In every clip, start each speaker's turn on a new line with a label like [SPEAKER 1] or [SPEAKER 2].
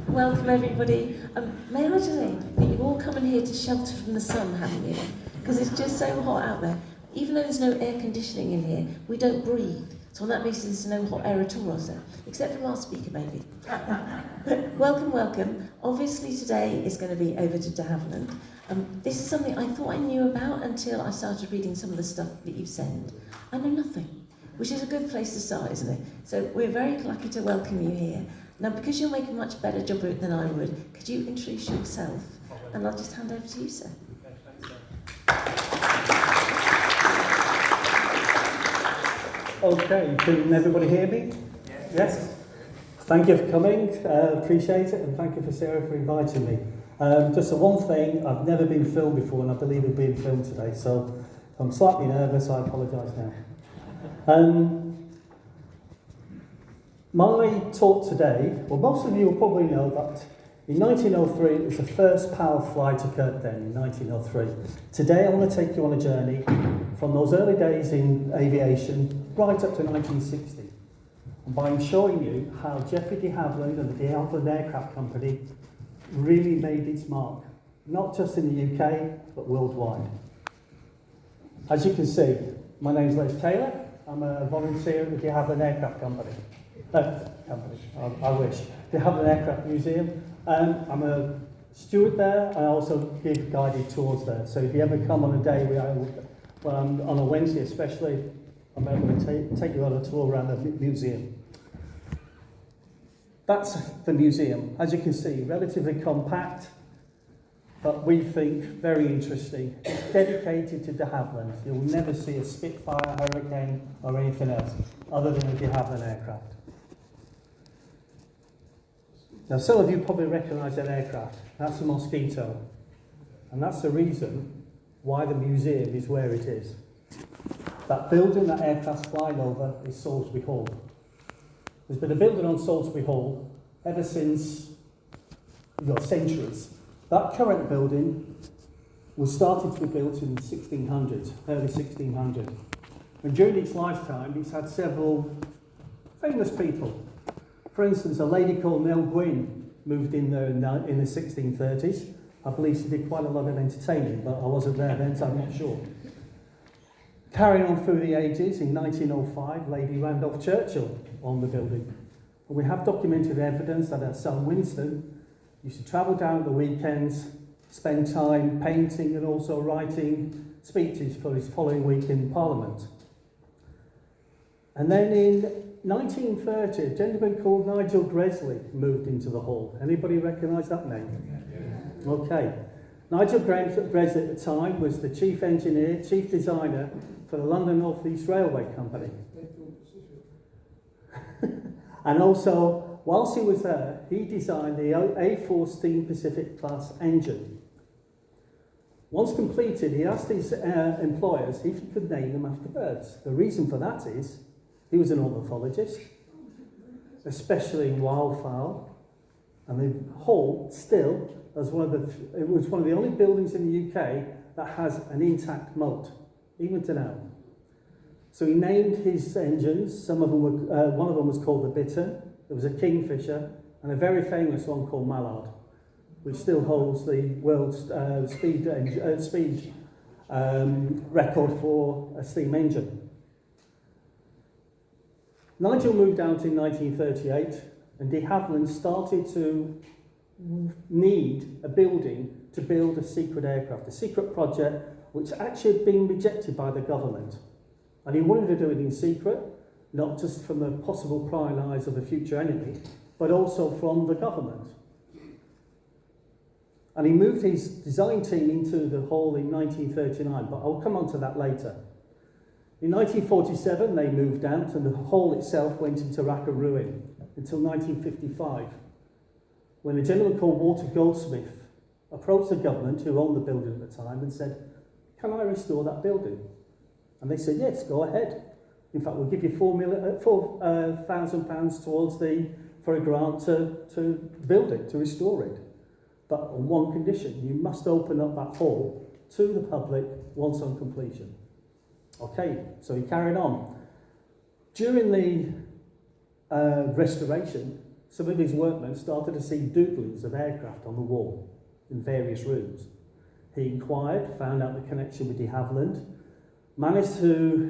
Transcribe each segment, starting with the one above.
[SPEAKER 1] Welcome everybody. May I just say that you've all come in here to shelter from the sun, haven't you? Because it's just so hot out there. Even though there's no air conditioning in here, we don't breathe. So on that basis, there's no hot air at all, also, except for our speaker, maybe. Welcome, welcome. Obviously, today is going to be over to De Havilland. This is something I thought I knew about until I started reading some of the stuff that you've sent. I know nothing, which is a good place to start, isn't it? So we're very lucky to welcome you here. Now, because you'll make a much better job of it than I would, could you introduce yourself? And I'll just hand over to you, sir.
[SPEAKER 2] Okay, can everybody hear me? Yes? Thank you for coming, appreciate it, and thank you for Sarah for inviting me. Just the one thing, I've never been filmed before, and I believe we're being filmed today, so I'm slightly nervous, I apologise now. My talk today, well, most of you will probably know that in 1903 it was the first power flight occurred then, in 1903. Today I want to take you on a journey from those early days in aviation right up to 1960. And by showing you how Geoffrey de Havilland and the de Havilland Aircraft Company really made its mark, not just in the UK, but worldwide. As you can see, my name's Les Taylor. I'm a volunteer at the de Havilland Aircraft Company. I wish. De Havilland Aircraft Museum. I'm a steward there. I also give guided tours there. So if you ever come on a day on a Wednesday especially, I'm able to take you on a tour around the museum. That's the museum. As you can see, relatively compact, but we think very interesting. It's dedicated to de Havilland. You'll never see a Spitfire, Hurricane, or anything else other than a de Havilland aircraft. Now, some of you probably recognise that aircraft. That's a Mosquito. And that's the reason why the museum is where it is. That building that aircraft's flying over is Salisbury Hall. There's been a building on Salisbury Hall ever since, centuries. That current building was started to be built in the 1600s, early 1600s. And during its lifetime, it's had several famous people. For instance, a lady called Nell Gwyn moved in there in the 1630s. I believe she did quite a lot of entertaining, but I wasn't there then, so I'm not sure. Carrying on through the ages, in 1905, Lady Randolph Churchill on the building. And we have documented evidence that her son Winston used to travel down at the weekends, spend time painting and also writing speeches for his following week in Parliament. And then in 1930, a gentleman called Nigel Gresley moved into the hall. Anybody recognise that name? Yeah. Okay. Nigel Gresley at the time was the chief engineer, chief designer for the London North East Railway Company. And also, whilst he was there, he designed the A4 Steam Pacific class engine. Once completed, he asked his employers if he could name them after birds. The reason for that is he was an ornithologist, especially in wildfowl, and the hall still was one of the only buildings in the UK that has an intact moat, even to now. So he named his engines. Some of them were, one of them was called the Bittern. There was a Kingfisher and a very famous one called Mallard, which still holds the world's speed record for a steam engine. Nigel moved out in 1938, and de Havilland started to need a building to build a secret aircraft, a secret project which actually had been rejected by the government. And he wanted to do it in secret, not just from the possible prying eyes of a future enemy, but also from the government. And he moved his design team into the hall in 1939, but I'll come on to that later. In 1947, they moved out, and the hall itself went into rack and ruin until 1955, when a gentleman called Walter Goldsmith approached the government, who owned the building at the time, and said, "Can I restore that building?" And they said, "Yes, go ahead. In fact, we'll give you £4,000 towards for a grant to build it, to restore it. But on one condition, you must open up that hall to the public once on completion." Okay, so he carried on. During the restoration, some of his workmen started to see doublings of aircraft on the wall in various rooms. He inquired, found out the connection with de Havilland,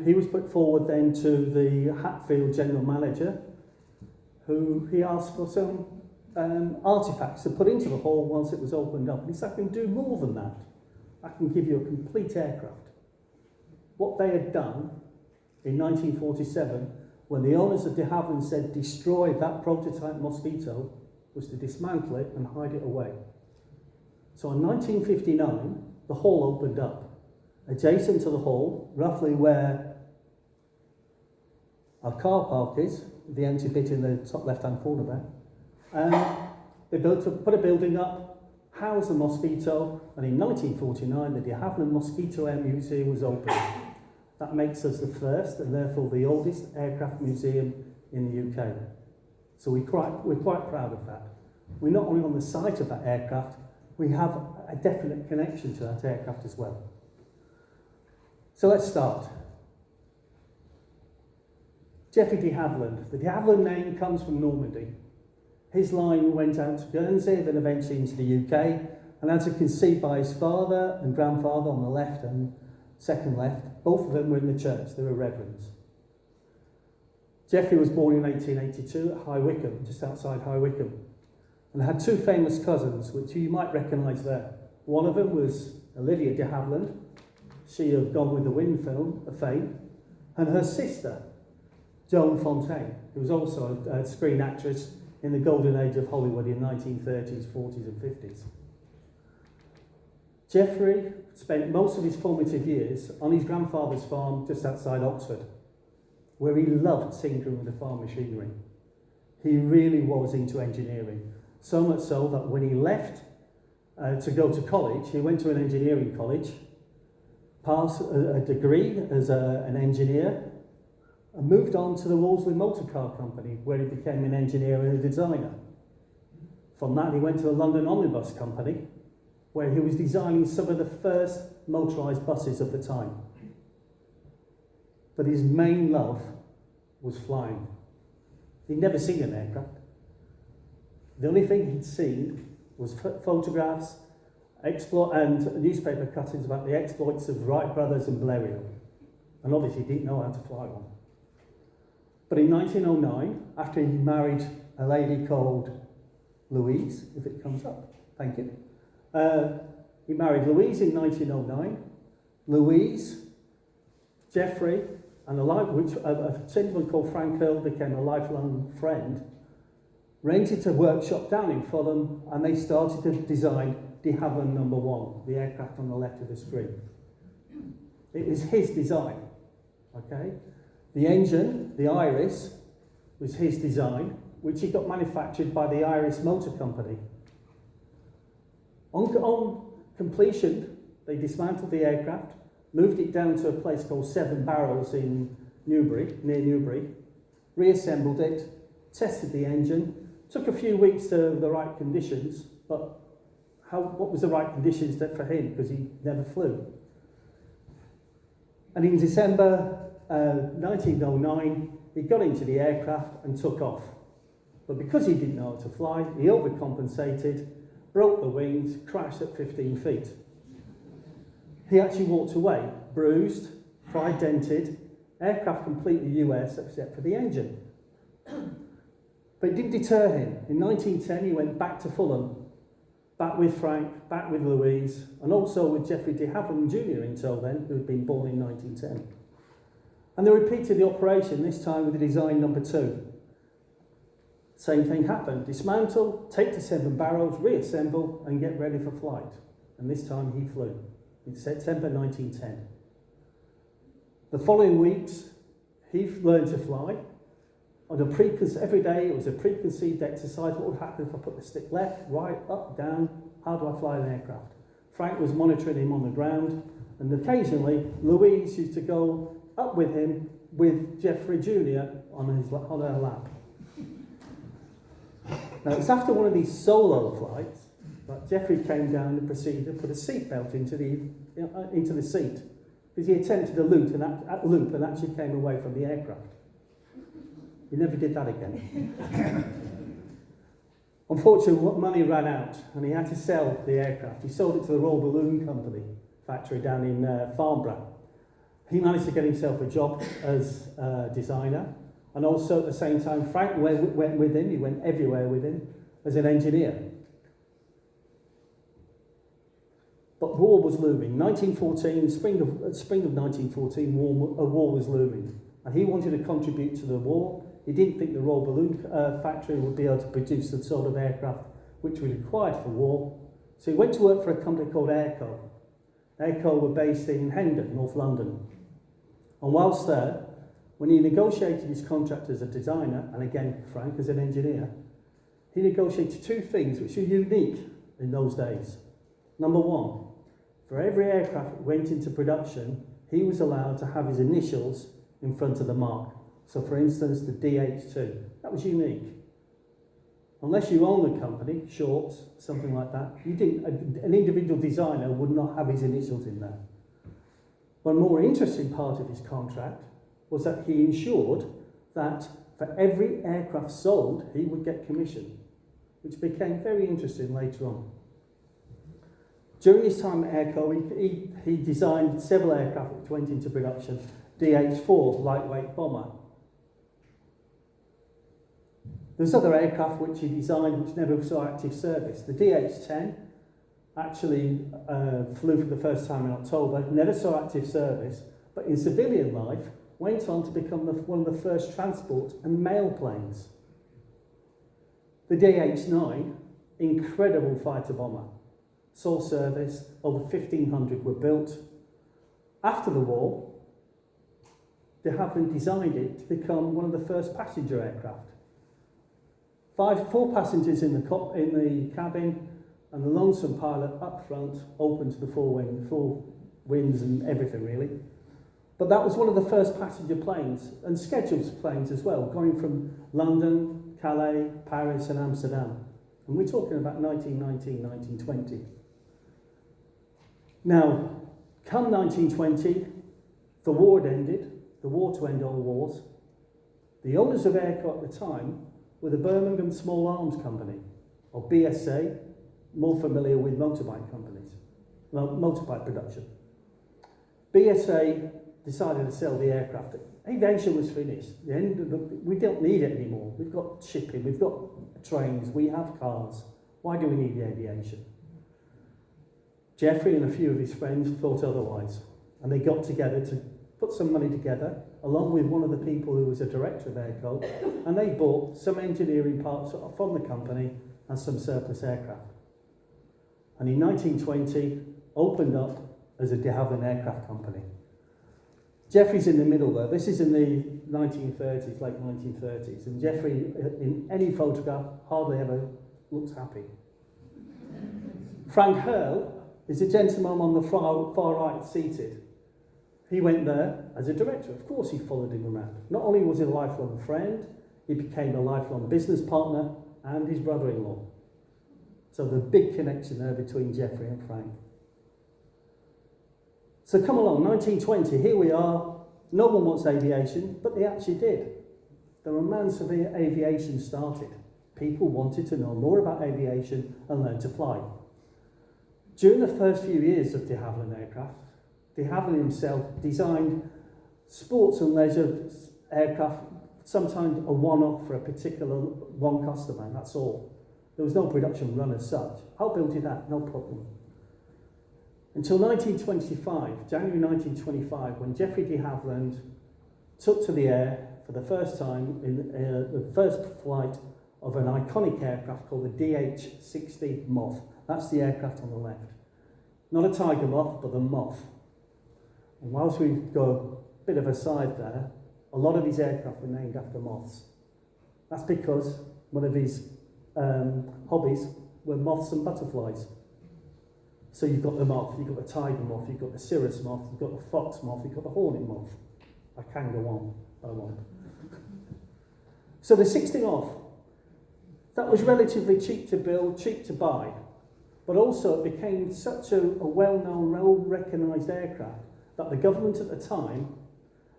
[SPEAKER 2] he was put forward then to the Hatfield general manager, who he asked for some artefacts to put into the hall once it was opened up. And he said, I can do more than that. I can give you a complete aircraft. What they had done in 1947, when the owners of de Havilland said destroy that prototype Mosquito, was to dismantle it and hide it away. So in 1959, the hall opened up. Adjacent to the hall, roughly where our car park is, the empty bit in the top left-hand corner there, they put a building up, housed the Mosquito, and in 1949, the de Havilland Mosquito Air Museum was opened. That makes us the first, and therefore the oldest aircraft museum in the UK. So we're quite proud of that. We're not only on the site of that aircraft, we have a definite connection to that aircraft as well. So let's start. Geoffrey de Havilland. The de Havilland name comes from Normandy. His line went out to Guernsey, then eventually into the UK, and as you can see by his father and grandfather on the left and second left, both of them were in the church, they were reverends. Geoffrey was born in 1882 at High Wycombe, just outside High Wycombe, and had two famous cousins, which you might recognise there. One of them was Olivia de Havilland, she of Gone with the Wind film, of fame, and her sister, Joan Fontaine, who was also a screen actress in the golden age of Hollywood in 1930s, 40s and 50s. Geoffrey spent most of his formative years on his grandfather's farm just outside Oxford, where he loved tinkering with the farm machinery. He really was into engineering, so much so that when he left to go to college, he went to an engineering college, passed a degree as an engineer, and moved on to the Wolseley Motor Car Company, where he became an engineer and a designer. From that, he went to the London Omnibus Company, where he was designing some of the first motorised buses of the time. But his main love was flying. He'd never seen an aircraft. The only thing he'd seen was photographs and newspaper cuttings about the exploits of Wright brothers and Blériot. And obviously he didn't know how to fly one. But in 1909, after he married a lady called Louise, if it comes up, thank you. He married Louise in 1909. Louise, Geoffrey, and a gentleman called Frank Earl became a lifelong friend, rented a workshop down in Fulham, and they started to design de Havilland No. 1, the aircraft on the left of the screen. It was his design, okay? The engine, the Iris, was his design, which he got manufactured by the Iris Motor Company. On completion, they dismantled the aircraft, moved it down to a place called Seven Barrels in Newbury, near Newbury, reassembled it, tested the engine, took a few weeks to the right conditions, but what was the right conditions for him, because he never flew. And in December 1909, he got into the aircraft and took off. But because he didn't know how to fly, he overcompensated, broke the wings, crashed at 15 feet. He actually walked away, bruised, pride dented, aircraft completely US except for the engine. But it didn't deter him. In 1910, he went back to Fulham, back with Frank, back with Louise, and also with Geoffrey de Havilland Jr. until then, who had been born in 1910. And they repeated the operation, this time with the design number 2. Same thing happened. Dismantle, take to Seven Barrels, reassemble, and get ready for flight. And this time he flew in September 1910. The following weeks, he learned to fly. Every day it was a preconceived exercise. What would happen if I put the stick left, right, up, down? How do I fly an aircraft? Frank was monitoring him on the ground, and occasionally Louise used to go up with him with Geoffrey Jr. on her lap. Now it's after one of these solo flights that Geoffrey came down and proceeded to put a seatbelt into the seat. because he attempted a loop and actually came away from the aircraft. He never did that again. Unfortunately, money ran out and he had to sell the aircraft. He sold it to the Royal Balloon Company factory down in Farnborough. He managed to get himself a job as a designer, and also at the same time Frank went with him, he went everywhere with him as an engineer. But war was looming. 1914, spring of 1914, a war was looming. And he wanted to contribute to the war. He didn't think the Royal Balloon Factory would be able to produce the sort of aircraft which was required for war. So he went to work for a company called Airco. Airco were based in Hendon, North London. And whilst there, when he negotiated his contract as a designer, and again, Frank as an engineer, he negotiated two things which were unique in those days. Number one, for every aircraft that went into production, he was allowed to have his initials in front of the mark. So for instance, the DH2. That was unique. Unless you own the company, Shorts, something like that, an individual designer would not have his initials in there. One more interesting part of his contract was that he ensured that for every aircraft sold, he would get commission, which became very interesting later on. During his time at Airco, he designed several aircraft which went into production. DH4, lightweight bomber. There's other aircraft which he designed which never saw active service. The DH10 actually flew for the first time in October, never saw active service, but in civilian life went on to become one of the first transport and mail planes. The DH9, incredible fighter bomber, saw service, over 1,500 were built. After the war, de Havilland designed it to become one of the first passenger aircraft. 4 passengers in the cabin, and the lonesome pilot up front, open to the four winds and everything really. But that was one of the first passenger planes, and scheduled planes as well, going from London, Calais, Paris and Amsterdam. And we're talking about 1919, 1920. Now, come 1920, the war had ended, the war to end all wars. The owners of Airco at the time were the Birmingham Small Arms Company, or BSA, more familiar with motorbike companies, motorbike production. BSA decided to sell the aircraft. Aviation was finished. We don't need it anymore. We've got shipping, we've got trains, we have cars. Why do we need the aviation? Geoffrey and a few of his friends thought otherwise, and they got together to put some money together, along with one of the people who was a director of Airco, and they bought some engineering parts from the company and some surplus aircraft. And in 1920, opened up as a de Havilland aircraft company. Geoffrey's in the middle there. This is in the 1930s, late 1930s, and Geoffrey, in any photograph, hardly ever looks happy. Frank Hurl is a gentleman on the far right seated. He went there as a director. Of course he followed him around. Not only was he a lifelong friend, he became a lifelong business partner and his brother-in-law. So the big connection there between Geoffrey and Frank. So come along, 1920, here we are. No one wants aviation, but they actually did. The romance of aviation started. People wanted to know more about aviation and learn to fly. During the first few years of de Havilland aircraft, de Havilland himself designed sports and leisure aircraft, sometimes a one-off for a particular one customer, and that's all. There was no production run as such. How built it that? No problem. Until 1925, January 1925, when Geoffrey de Havilland took to the air for the first time in the first flight of an iconic aircraft called the DH-60 Moth. That's the aircraft on the left. Not a tiger moth, but the Moth. And whilst we go a bit of a side there, a lot of his aircraft were named after moths. That's because one of his hobbies were moths and butterflies. So you've got the moth, you've got the tiger moth, you've got the cirrus moth, you've got the fox moth, you've got the hornet moth. I can go on, but I won't. So the 60 Moth, that was relatively cheap to build, cheap to buy, but also it became such a well-known, well-recognised aircraft that that the government at the time,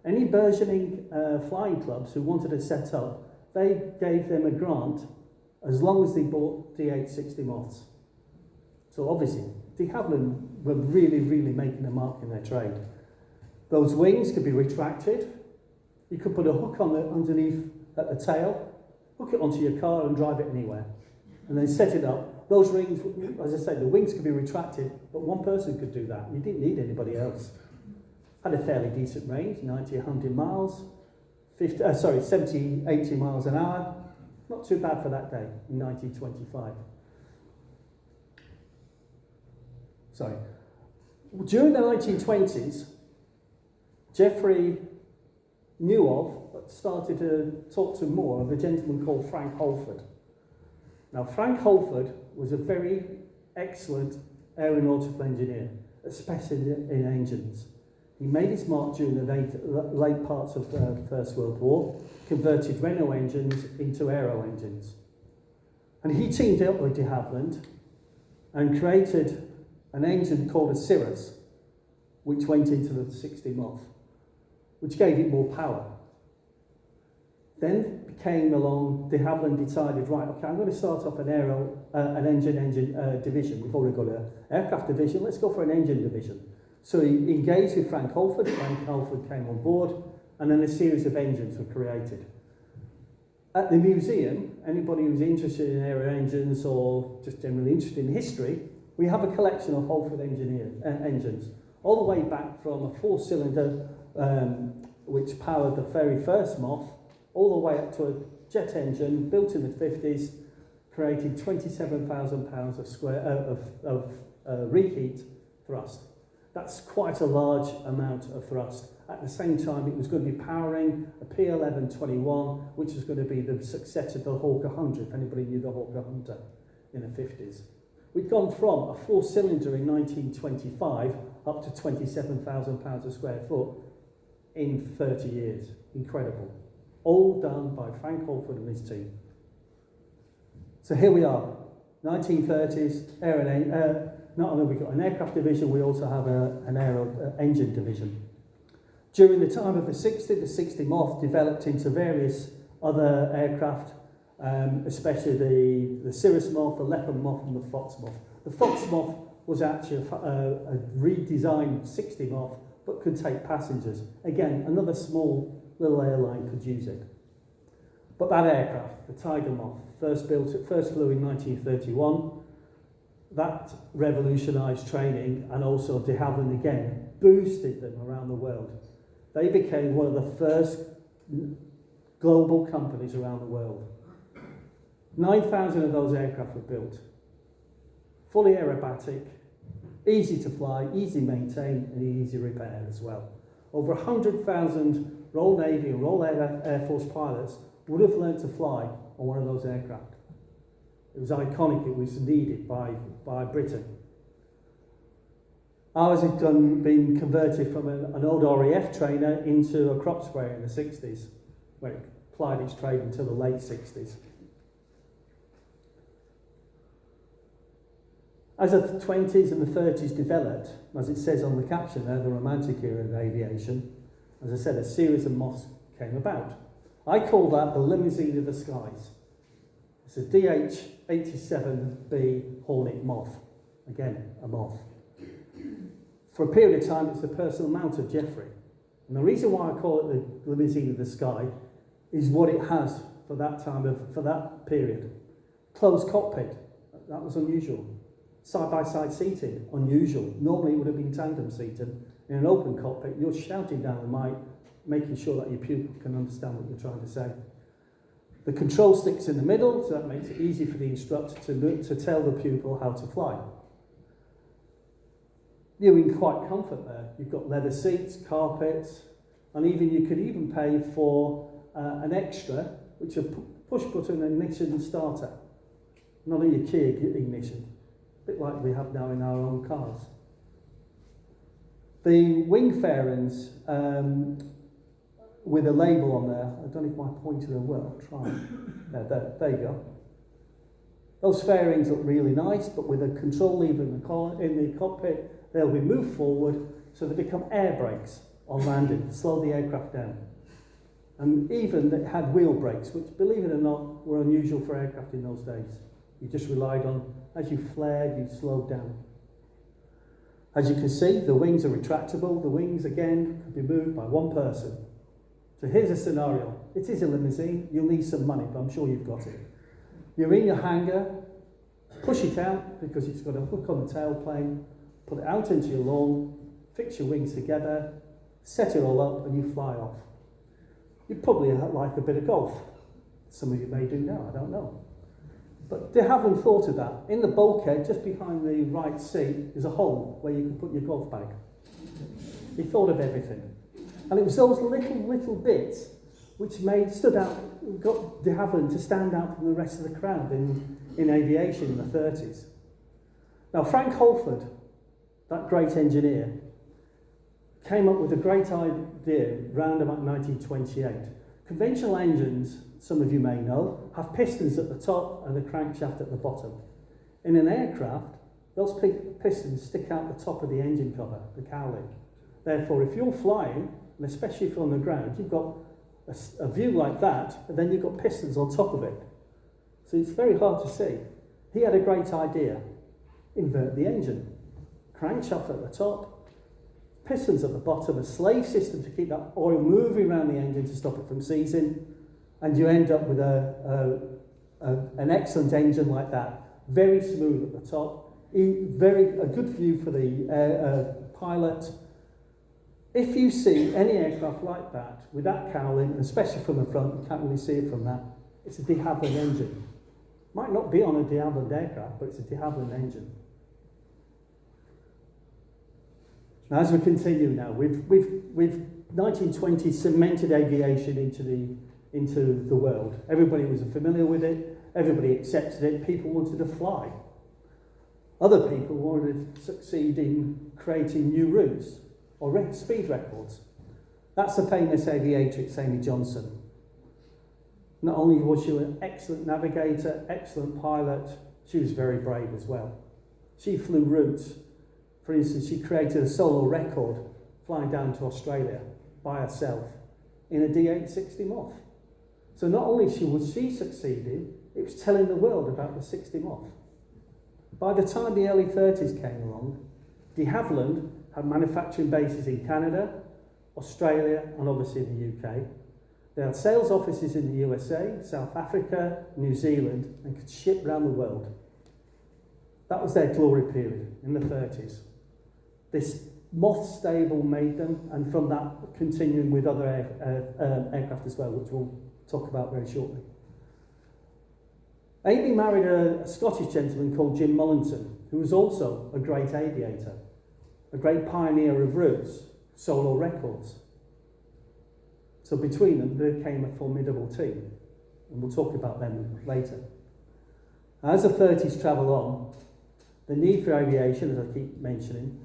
[SPEAKER 2] any burgeoning flying clubs who wanted to set up, they gave them a grant as long as they bought D860 moths. So obviously, de Havilland were really, really making a mark in their trade. Those wings could be retracted. You could put a hook on underneath at the tail, hook it onto your car and drive it anywhere, and then set it up. Those rings, as I said, the wings could be retracted, but one person could do that. You didn't need anybody else. Had a fairly decent range, 90, 100 miles, 70, 80 miles an hour. Not too bad for that day in 1925. Sorry. During the 1920s, Geoffrey knew of, but started to talk to more of a gentleman called Frank Holford. Now, Frank Holford was a very excellent aeronautical engineer, especially in engines. He made his mark during the late parts of the First World War, converted Renault engines into aero engines. And he teamed up with de Havilland and created an engine called a Cirrus, which went into the 60 Moth, which gave it more power. Then came along, de Havilland decided, right, okay, I'm going to start off an engine division. We've already got an aircraft division, let's go for an engine division. So he engaged with Frank Holford. Frank Holford came on board, and then a series of engines were created. At the museum, anybody who's interested in aero engines or just generally interested in history, we have a collection of Holford engines, all the way back from a 4-cylinder which powered the very first Moth, all the way up to a jet engine built in the 50s, creating 27,000 pounds of reheat thrust. That's quite a large amount of thrust. At the same time, it was going to be powering a P1121, which was going to be the successor to the Hawker 100, if anybody knew the Hawker 100 in the 50s. We'd gone from a 4-cylinder in 1925 up to 27,000 pounds a square foot in 30 years. Incredible. All done by Frank Holford and his team. So here we are, 1930s, not only have we got an aircraft division, we also have an aero engine division. During the time of the 60 Moth developed into various other aircraft, especially the Cirrus Moth, the Leopard Moth and the Fox Moth. The Fox Moth was actually a redesigned 60 Moth, but could take passengers. Again, another small little airline could use it. But that aircraft, the Tiger Moth, first flew in 1931. That revolutionised training, and also de Havilland again boosted them around the world. They became one of the first global companies around the world. 9,000 of those aircraft were built. Fully aerobatic, easy to fly, easy to maintain, and easy to repair as well. Over 100,000 Royal Navy and Royal Air Force pilots would have learned to fly on one of those aircraft. It was iconic, it was needed by Britain. Ours had been converted from an old RAF trainer into a crop sprayer in the 60s, where it plied its trade until the late 60s. As the 20s and the 30s developed, as it says on the caption there, the romantic era of aviation, as I said, a series of moths came about. I call that the limousine of the skies. It's a DH-87B Hornet Moth. Again, a moth. For a period of time, it's the personal mount of Geoffrey. And the reason why I call it the limousine of the sky is what it has for that period. Closed cockpit, that was unusual. Side-by-side seating, unusual. Normally it would have been tandem seating. In an open cockpit, you're shouting down the mic, making sure that your pupil can understand what you're trying to say. The control stick's in the middle, so that makes it easy for the instructor to tell the pupil how to fly. You're in quite comfort there. You've got leather seats, carpets, and you could even pay for an extra, which is a push-button ignition starter. Not a Kia ignition, a bit like we have now in our own cars. The wing fairings with a label on there, I don't know if my pointer will work, try. There you go. Those fairings look really nice, but with a control lever in the cockpit, they'll be moved forward so they become air brakes on landing to slow the aircraft down. And even they had wheel brakes, which, believe it or not, were unusual for aircraft in those days. You just relied on, as you flared, you slowed down. As you can see, the wings are retractable. The wings, again, can be moved by one person. So here's a scenario. It is a limousine. You'll need some money, but I'm sure you've got it. You're in your hangar, push it out because it's got a hook on the tailplane, put it out into your lawn, fix your wings together, set it all up, and you fly off. You probably like a bit of golf. Some of you may do now, I don't know. But they haven't thought of that. In the bulkhead, just behind the right seat, is a hole where you can put your golf bag. He thought of everything. And it was those little bits which got de Havilland to stand out from the rest of the crowd in aviation in the 30s. Now, Frank Holford, that great engineer, came up with a great idea around about 1928. Conventional engines, some of you may know, have pistons at the top and a crankshaft at the bottom. In an aircraft, those pistons stick out the top of the engine cover, the cowling. Therefore, if you're flying, and especially if you're on the ground, you've got a view like that, and then you've got pistons on top of it. So it's very hard to see. He had a great idea. Invert the engine. Crankshaft at the top, pistons at the bottom, a slave system to keep that oil moving around the engine to stop it from seizing, and you end up with an excellent engine like that. Very smooth at the top, a good view for the pilot. If you see any aircraft like that, with that cowling, especially from the front, you can't really see it from that, it's a de Havilland engine. Might not be on a de Havilland aircraft, but it's a de Havilland engine. Now, as we continue now, we've 1920 cemented aviation into the world. Everybody was familiar with it, everybody accepted it, people wanted to fly. Other people wanted to succeed in creating new routes or speed records. That's the famous aviatrix Amy Johnson. Not only was she an excellent navigator, excellent pilot, she was very brave as well. She flew routes. For instance, she created a solo record flying down to Australia by herself in a D860 Moth. So not only was she succeeding, it was telling the world about the 60 Moth. By the time the early 30s came along, de Havilland had manufacturing bases in Canada, Australia, and obviously in the UK. They had sales offices in the USA, South Africa, New Zealand, and could ship around the world. That was their glory period in the 30s. This Moth stable made them, and from that continuing with other aircraft as well, which we'll talk about very shortly. Amy married a Scottish gentleman called Jim Mullington, who was also a great aviator, a great pioneer of routes, solo records. So between them, there came a formidable team, and we'll talk about them later. As the 30s travel on, the need for aviation, as I keep mentioning,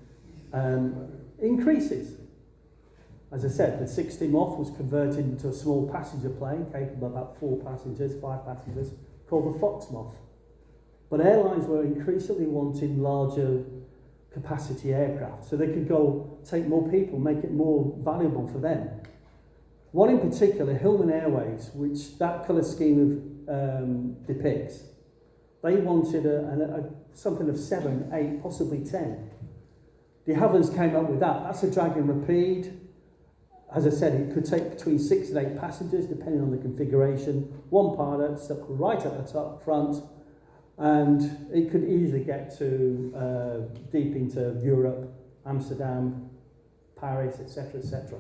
[SPEAKER 2] increases. As I said, the 60 Moth was converted into a small passenger plane capable of about 5 passengers, called the Fox Moth. But airlines were increasingly wanting larger capacity aircraft, so they could go take more people, make it more valuable for them. One in particular, Hillman Airways, which that colour scheme depicts, they wanted something of 7, 8, possibly 10. De Havilland's came up with that. That's a Dragon Rapide. As I said, it could take between 6 and 8 passengers, depending on the configuration. One pilot stuck right at the top front, and it could easily get to deep into Europe, Amsterdam, Paris, etc., etc.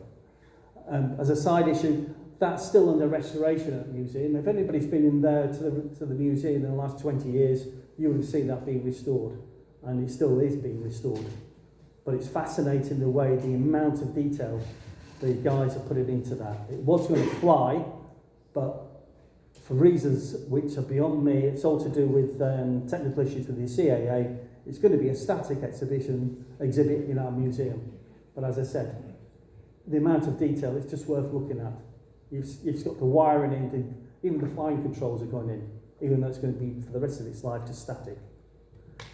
[SPEAKER 2] As a side issue, that's still under restoration at the museum. If anybody's been in there to the museum in the last 20 years, you would have seen that being restored, and it still is being restored. But it's fascinating the way, the amount of detail the guys have put it into that. It was going to fly, but for reasons which are beyond me, it's all to do with technical issues with the CAA. It's going to be a static exhibit in our museum. But as I said, the amount of detail, it's just worth looking at. You've got the wiring in, even the flying controls are going in. even though it's going to be for the rest of its life just static.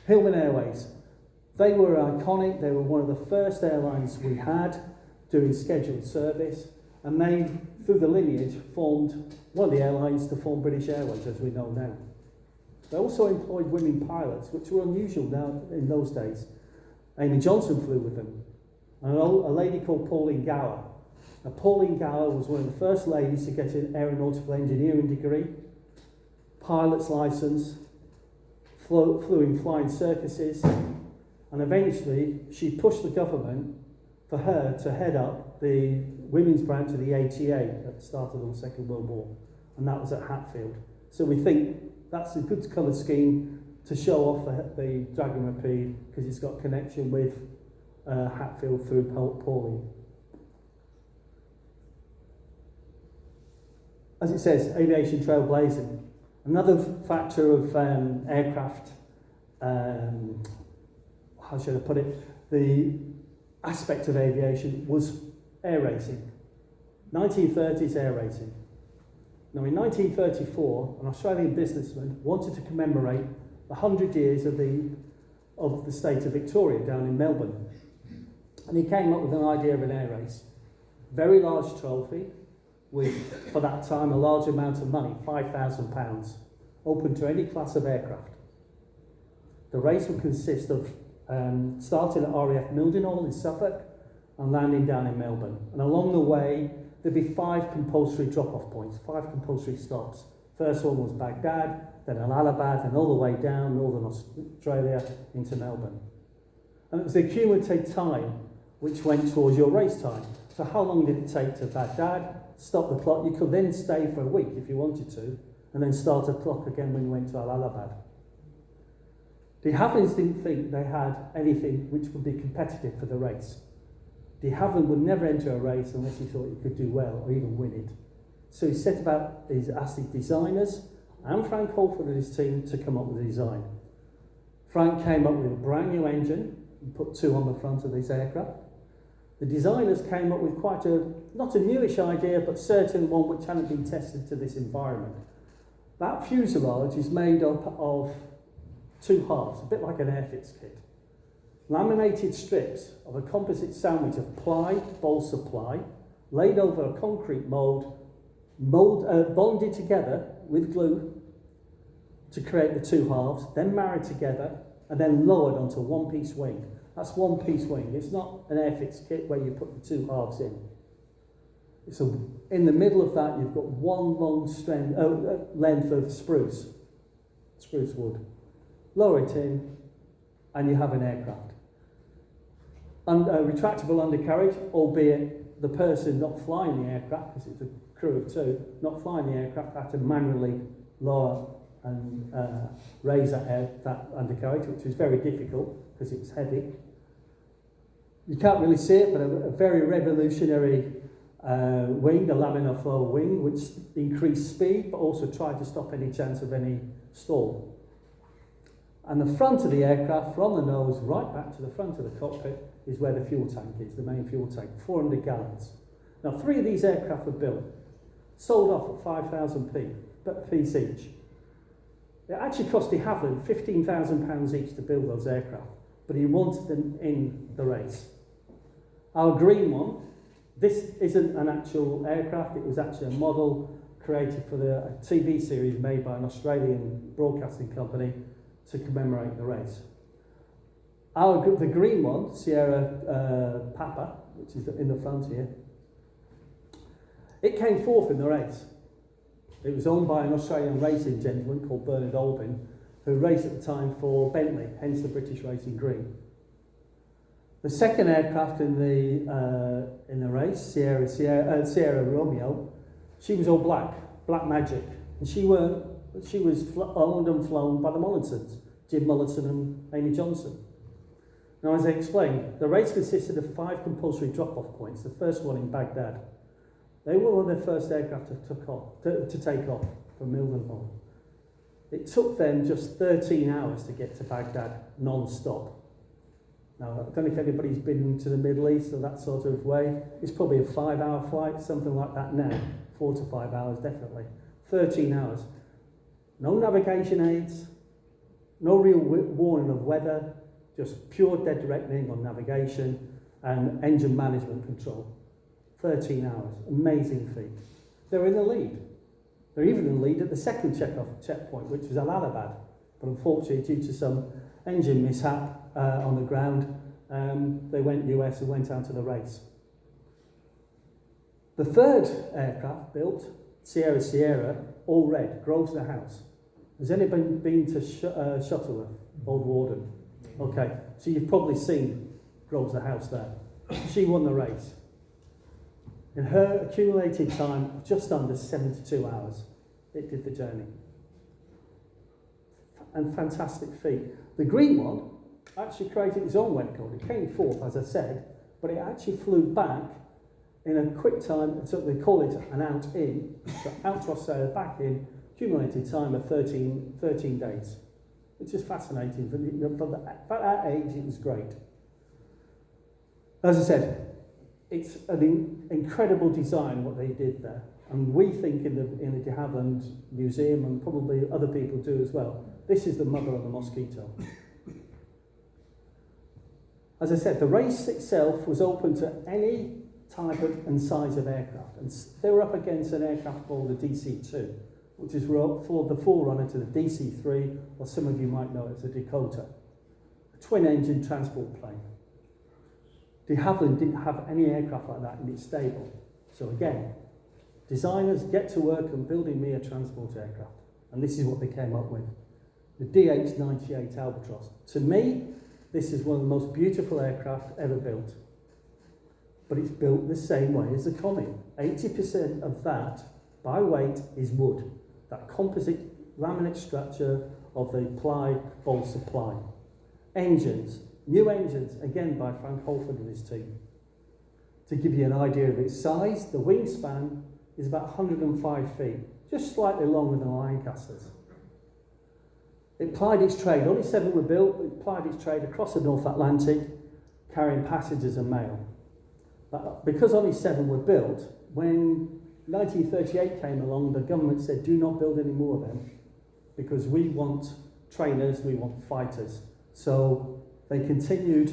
[SPEAKER 2] Hillman Airways. They were iconic. They were one of the first airlines we had doing scheduled service, and they, through the lineage, formed one of the airlines to form British Airways, as we know now. They also employed women pilots, which were unusual now in those days. Amy Johnson flew with them, and a lady called Pauline Gower. Now, Pauline Gower was one of the first ladies to get an aeronautical engineering degree, pilot's license, flew in flying circuses, and eventually she pushed the government for her to head up the women's branch of the ATA that started on the Second World War, and that was at Hatfield. So we think that's a good colour scheme to show off the Dragon Rapide, because it's got connection with Hatfield through Pauline. As it says, aviation trailblazing. Another factor of aircraft, how should I put it, the aspect of aviation was air racing. 1930s air racing. Now in 1934, an Australian businessman wanted to commemorate 100 years of the state of Victoria down in Melbourne. And he came up with an idea of an air race. Very large trophy, with, for that time, a large amount of money, £5,000, open to any class of aircraft. The race would consist of starting at RAF Mildenhall in Suffolk and landing down in Melbourne. And along the way, there'd be 5 compulsory drop-off points, 5 compulsory stops. First one was Baghdad, then Allahabad, and all the way down northern Australia into Melbourne. And it was the cumulative time which went towards your race time. So how long did it take to Baghdad? Stop the clock. You could then stay for a week if you wanted to, and then start a clock again when you went to Allahabad. De Havillands didn't think they had anything which would be competitive for the race. De Havilland would never enter a race unless he thought he could do well or even win it. So he set about, he asked his designers and Frank Holford and his team to come up with a design. Frank came up with a brand new engine and put 2 on the front of this aircraft. The designers came up with quite a, not a newish idea, but certainly one which hadn't been tested to this environment. That fuselage is made up of 2 halves, a bit like an airfits kit. Laminated strips of a composite sandwich of ply, balsa ply, laid over a concrete bonded together with glue to create the 2 halves, then married together, and then lowered onto one-piece wing. That's one-piece wing. It's not an airfits kit where you put the 2 halves in. So in the middle of that, you've got one long length of spruce wood. Lower it in, and you have an aircraft. And a retractable undercarriage, albeit the person not flying the aircraft, because it's a crew of 2, not flying the aircraft, had to manually lower and raise that undercarriage, which was very difficult because it was heavy. You can't really see it, but a very revolutionary wing, a laminar flow wing, which increased speed, but also tried to stop any chance of any stall. And the front of the aircraft, from the nose right back to the front of the cockpit, is where the fuel tank is, the main fuel tank, 400 gallons. Now, 3 of these aircraft were built, sold off at 5,000p, but piece each. It actually cost de Havilland £15,000 each to build those aircraft, but he wanted them in the race. Our green one, this isn't an actual aircraft, it was actually a model created for a TV series made by an Australian broadcasting company to commemorate the race. The green one, Sierra Papa, which is in the front here, it came 4th in the race. It was owned by an Australian racing gentleman called Bernard Albin, who raced at the time for Bentley, hence the British Racing Green. The second aircraft in the race, Sierra Romeo, she was all black magic, and she was owned and flown by the Mullisons, Jim Mullison and Amy Johnson. Now, as I explained, the race consisted of 5 compulsory drop-off points. The first one in Baghdad. They were one of the first aircraft to take off from Mildenhall. It took them just 13 hours to get to Baghdad non-stop. Now, I don't know if anybody's been to the Middle East or that sort of way. It's probably a 5-hour flight, something like that now. 4 to 5 hours, definitely. 13 hours. No navigation aids, no real warning of weather, just pure dead directing on navigation and engine management control. 13 hours, amazing feat. They're in the lead. They're even in the lead at the second checkpoint, which was Allahabad. But unfortunately, due to some engine mishap on the ground, they went US and went out to the race. The third aircraft built, Sierra, all red, Groves the House. Has anybody been to Shuttleworth, Old Warden? Okay, so you've probably seen Groves the House there. She won the race. In her accumulated time of just under 72 hours, it did the journey. And fantastic feat. The green one actually created its own wet record. It came fourth, as I said, but it actually flew back in a quick time. So they call it an out-in. So out to Australia, back in, accumulated time of 13 days. Which is fascinating. For that age, it was great. As I said, it's an incredible design what they did there, and we think in the de Havilland Museum, and probably other people do as well, this is the mother of the Mosquito. As I said, the race itself was open to any type of and size of aircraft, and they were up against an aircraft called the DC-2, which is for the forerunner to the DC-3, or some of you might know it as a Dakota, a twin-engine transport plane. De Havilland didn't have any aircraft like that in its stable. So again, designers get to work on building me a transport aircraft. And this is what they came up with. The DH-98 Albatross. To me, this is one of the most beautiful aircraft ever built. But it's built the same way as the Comet. 80% of that, by weight, is wood. That composite laminate structure of the ply balsa ply. Engines. New engines, again by Frank Holford and his team. To give you an idea of its size, the wingspan is about 105 feet, just slightly longer than Lancaster's. It plied its trade, only 7 were built, but it plied its trade across the North Atlantic, carrying passengers and mail. But because only 7 were built, when 1938 came along, the government said, do not build any more of them, because we want trainers, we want fighters. So they discontinued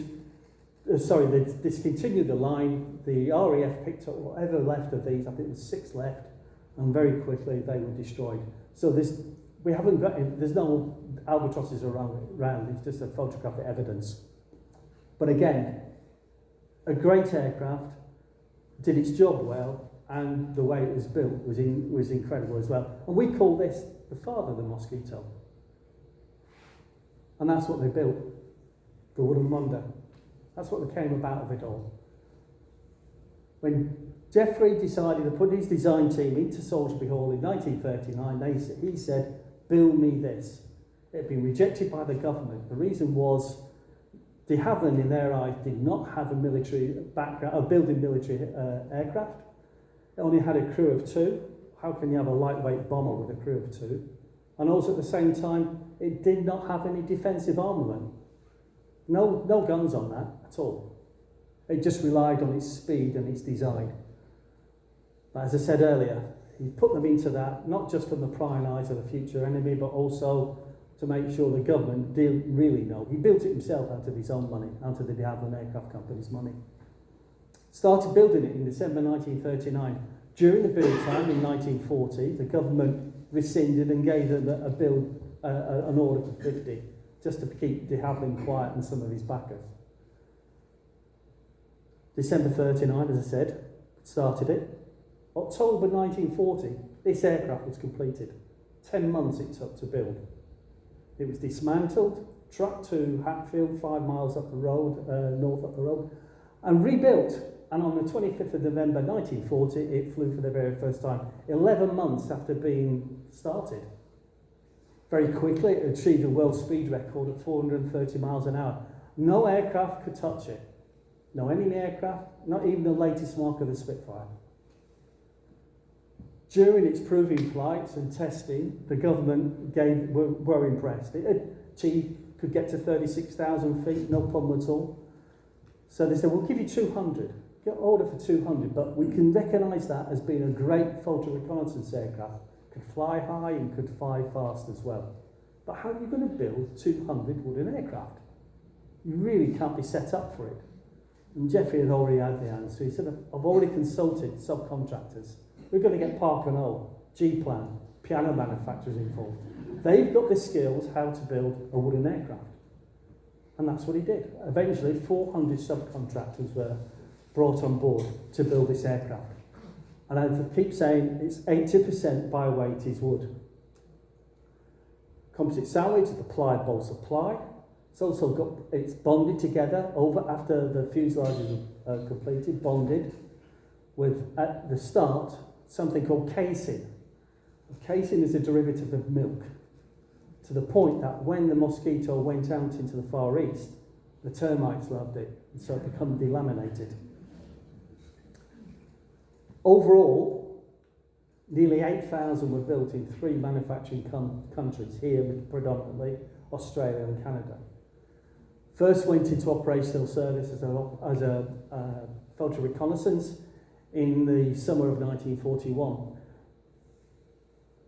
[SPEAKER 2] the line. The RAF picked up whatever left of these. I think there was 6 left, and very quickly they were destroyed. So there's no albatrosses around. It's just a photographic evidence. But again, a great aircraft, did its job well, and the way it was built was incredible as well. And we call this the father of the Mosquito. And that's what they built. The Wooden Wonder. That's what came about of it all. When Jeffrey decided to put his design team into Salisbury Hall in 1939, he said, build me this. It had been rejected by the government. The reason was de Havilland, in their eyes, did not have a military background of building military aircraft. It only had a crew of 2. How can you have a lightweight bomber with a crew of 2? And also at the same time, it did not have any defensive armament. No guns on that at all. It just relied on its speed and its design. But as I said earlier, he put them into that, not just from the prying eyes of the future enemy, but also to make sure the government didn't really know. He built it himself out of his own money, out of the de Havilland Aircraft Company's money. Started building it in December 1939. During the build time in 1940, the government rescinded and gave them an order for 50. Just to keep de Havilland quiet and some of his backers. December 39, as I said, started it. October 1940, this aircraft was completed. 10 months it took to build. It was dismantled, trucked to Hatfield, 5 miles up the road, north up the road, and rebuilt. And on the 25th of November 1940, it flew for the very first time, 11 months after being started. Very quickly, it achieved a world speed record at 430 miles an hour. No aircraft could touch it. No enemy aircraft, not even the latest mark of the Spitfire. During its proving flights and testing, the government were impressed. It could get to 36,000 feet, no problem at all. So they said, we'll give you 200. Get order for 200, but we can recognise that as being a great photo reconnaissance aircraft. could fly high and could fly fast as well. But how are you going to build 200 wooden aircraft? You really can't be set up for it. And Jeffrey had already had the answer. He said, I've already consulted subcontractors. We're going to get Park and O, G-Plan, piano manufacturers involved. They've got the skills how to build a wooden aircraft. And that's what he did. Eventually, 400 subcontractors were brought on board to build this aircraft. And I keep saying it's 80% by weight is wood. Composite salvage, the plied bolts of ply. It's bonded together over after the fuselage is completed, bonded with, at the start, something called casing. Casing is a derivative of milk, to the point that when the mosquito went out into the Far East, the termites loved it, and so it became delaminated. Overall, nearly 8,000 were built in 3 manufacturing countries, here predominantly Australia and Canada. First went into operational service as a photo reconnaissance in the summer of 1941.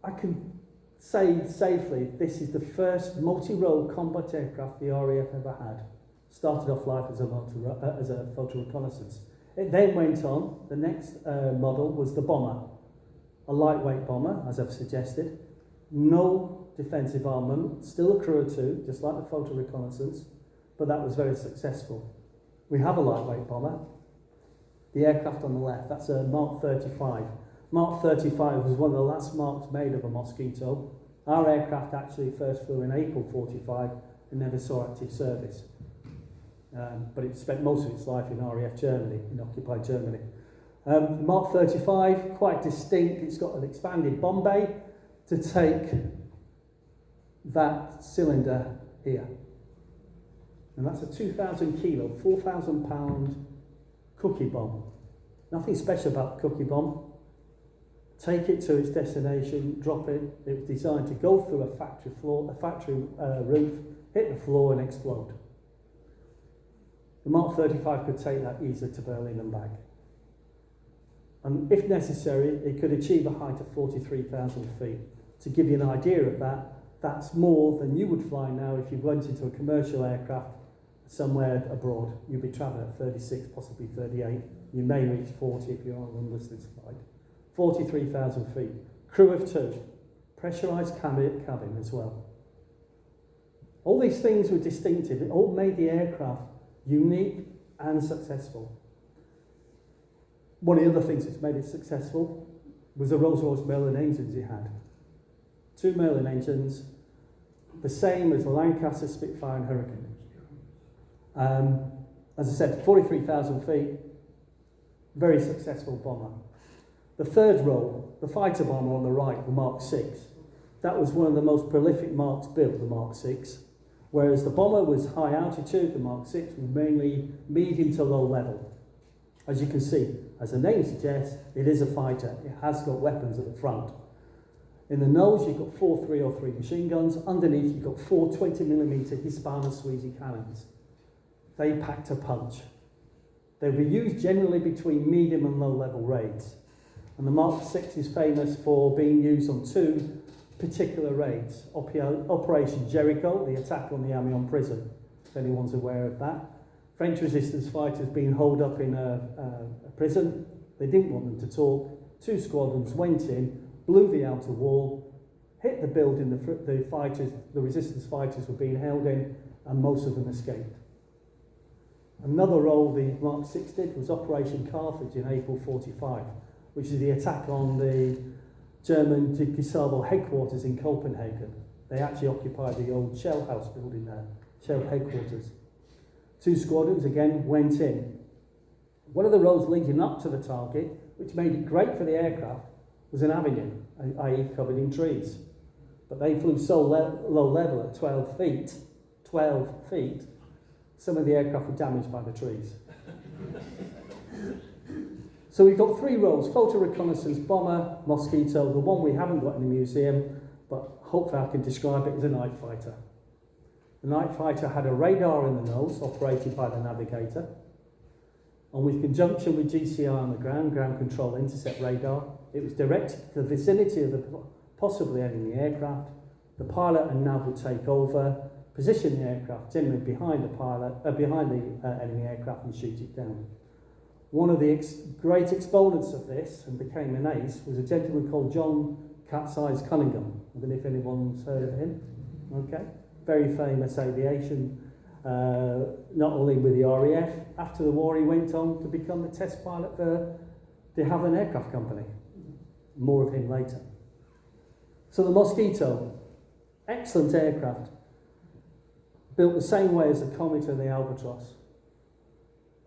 [SPEAKER 2] I can say safely this is the first multi-role combat aircraft the RAF ever had. Started off life as a photo reconnaissance. It then went on, the next model was the bomber, a lightweight bomber, as I've suggested. No defensive armament, still a crew of 2, just like the photo reconnaissance, but that was very successful. We have a lightweight bomber. The aircraft on the left, that's a Mark 35. Mark 35 was one of the last marks made of a Mosquito. Our aircraft actually first flew in April 45 and never saw active service. But it spent most of its life in RAF Germany, in occupied Germany. Mark 35, quite distinct. It's got an expanded bomb bay to take that cylinder here. And that's a 2,000 kilo, 4,000 pound cookie bomb. Nothing special about the cookie bomb. Take it to its destination, drop it. It was designed to go through a factory floor, a factory roof, hit the floor and explode. The Mark 35 could take that easily to Berlin and back. And if necessary, it could achieve a height of 43,000 feet. To give you an idea of that, that's more than you would fly now if you went into a commercial aircraft somewhere abroad. You'd be travelling at 36, possibly 38. You may reach 40 if you're on an unlisted flight. 43,000 feet. Crew of 2. Pressurised cabin as well. All these things were distinctive. It all made the aircraft unique and successful. One of the other things that's made it successful was the Rolls-Royce Merlin engines it had. 2 Merlin engines, the same as the Lancaster, Spitfire and Hurricane. As I said, 43,000 feet, very successful bomber. The third role, the fighter bomber on the right, the Mark 6, that was one of the most prolific Marks built, the Mark 6. Whereas the bomber was high altitude, the Mark 6 was mainly medium to low level. As you can see, as the name suggests, it is a fighter. It has got weapons at the front. In the nose, you've got 4 303 machine guns. Underneath, you've got 4 20mm Hispano-Suizi cannons. They packed a punch. They were used generally between medium and low level raids. And the Mark 6 is famous for being used on 2 particular raids. Operation Jericho, the attack on the Amiens prison, if anyone's aware of that. French resistance fighters being holed up in a prison. They didn't want them to talk. 2 squadrons went in, blew the outer wall, hit the building the resistance fighters were being held in, and most of them escaped. Another role the Mark 6 did was Operation Carthage in April 45, which is the attack on the German Gestapo headquarters in Copenhagen. They actually occupied the old Shell House building there, Shell headquarters. 2 squadrons again went in. One of the roads leading up to the target, which made it great for the aircraft, was in Havilland, i.e. covered in trees. But they flew so low level at 12 feet, some of the aircraft were damaged by the trees. So we've got 3 roles: photo reconnaissance, bomber, Mosquito. The one we haven't got in the museum, but hopefully I can describe it as a night fighter. The night fighter had a radar in the nose, operated by the navigator. And with conjunction with GCI on the ground control intercept radar, it was directed to the vicinity of the possibly enemy aircraft. The pilot and nav would take over, position the aircraft generally behind the enemy aircraft and shoot it down. One of the great exponents of this, and became an ace, was a gentleman called John Cat's Eyes Cunningham. I don't know if anyone's heard of him. Okay, very famous aviation, not only with the RAF. After the war, he went on to become the test pilot for the Havilland Aircraft Company. More of him later. So the Mosquito, excellent aircraft, built the same way as the Comet and the Albatross.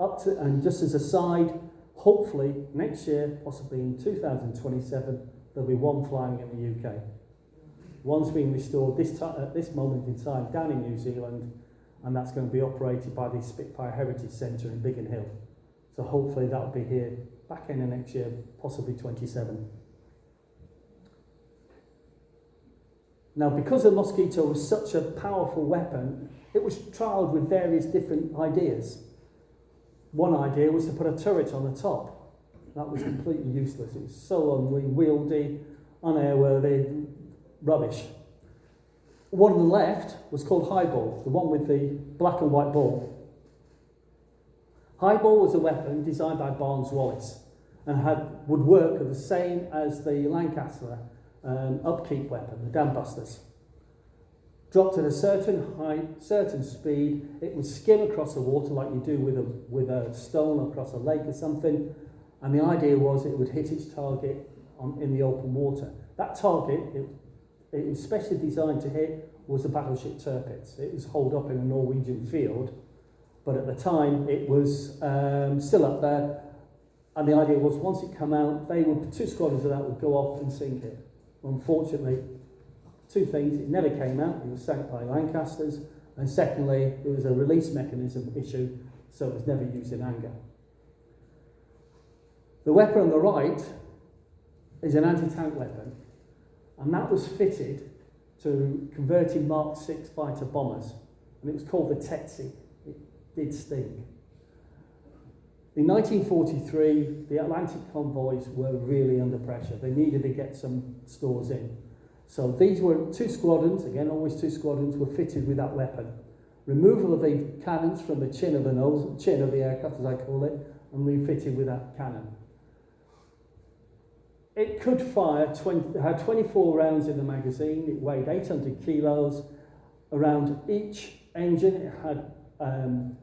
[SPEAKER 2] And just as a side, hopefully next year, possibly in 2027, there'll be one flying in the UK. One's being restored at this moment in time down in New Zealand, and that's going to be operated by the Spitfire Heritage Centre in Biggin Hill. So hopefully that'll be here back in the next year, possibly 27. Now, because the Mosquito was such a powerful weapon, it was trialled with various different ideas. One idea was to put a turret on the top. That was completely useless. It was so unwieldy, unairworthy, rubbish. One on the left was called Highball, the one with the black and white ball. Highball was a weapon designed by Barnes-Wallis and would work the same as the Lancaster upkeep weapon, the dam busters. Dropped at a certain height, certain speed, it would skim across the water like you do with a stone across a lake or something, and the idea was it would hit its target in the open water. That target, it was specially designed to hit, was the battleship Tirpitz. It was holed up in a Norwegian field, but at the time it was still up there, and the idea was once it came out, two squadrons of that would go off and sink it. Unfortunately, two things: it never came out, it was sank by Lancasters, and secondly, there was a release mechanism issue, so it was never used in anger. The weapon on the right is an anti-tank weapon, and that was fitted to converted Mark VI fighter bombers, and it was called the Tetsi. It did sting. In 1943, the Atlantic convoys were really under pressure. They needed to get some stores in. So these were two squadrons, again always two squadrons, were fitted with that weapon. Removal of the cannons from the chin of the aircraft, as I call it, and refitted with that cannon. It could fire, it had 24 rounds in the magazine, it weighed 800 kilos. Around each engine it had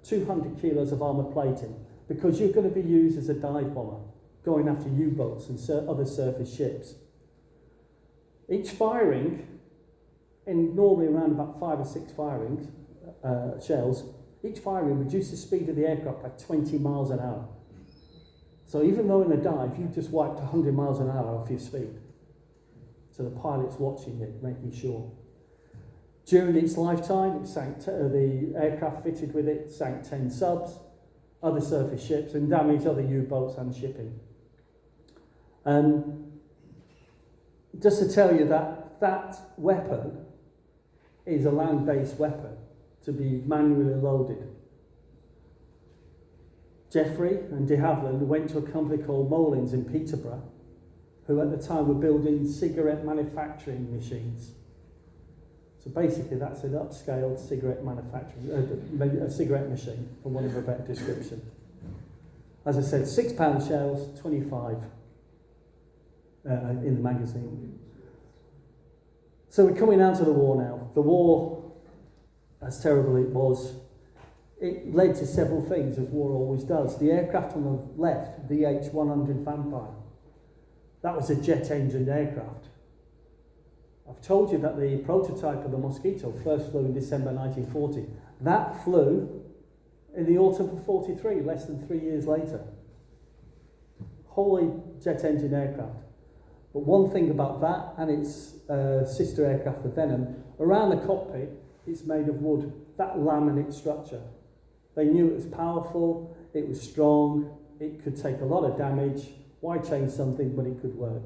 [SPEAKER 2] 200 kilos of armour plating, because you're going to be used as a dive bomber, going after U-boats and other surface ships. Each firing, in normally around about 5 or 6 firings, shells, each firing reduced the speed of the aircraft by 20 miles an hour. So even though in a dive, you just wiped 100 miles an hour off your speed. So the pilot's watching it, making sure. During its lifetime, it sank the aircraft fitted with it sank 10 subs, other surface ships, and damaged other U-boats and shipping. Just to tell you that weapon is a land-based weapon to be manually loaded. Jeffrey and de Havilland went to a company called Molins in Peterborough, who at the time were building cigarette manufacturing machines. So basically that's an upscaled cigarette manufacturing, a cigarette machine, for want of a better description. As I said, £6 shells, 25 in the magazine. So we're coming out of the war now. The war, as terrible it was, it led to several things, as war always does. The aircraft on the left, the H-100 Vampire, that was a jet-engined aircraft. I've told you that the prototype of the Mosquito first flew in December 1940. That flew in the autumn of 43, less than 3 years later. Wholly jet-engine aircraft. But one thing about that and its sister aircraft, the Venom, around the cockpit, it's made of wood, that laminate structure. They knew it was powerful, it was strong, it could take a lot of damage. Why change something when it could work?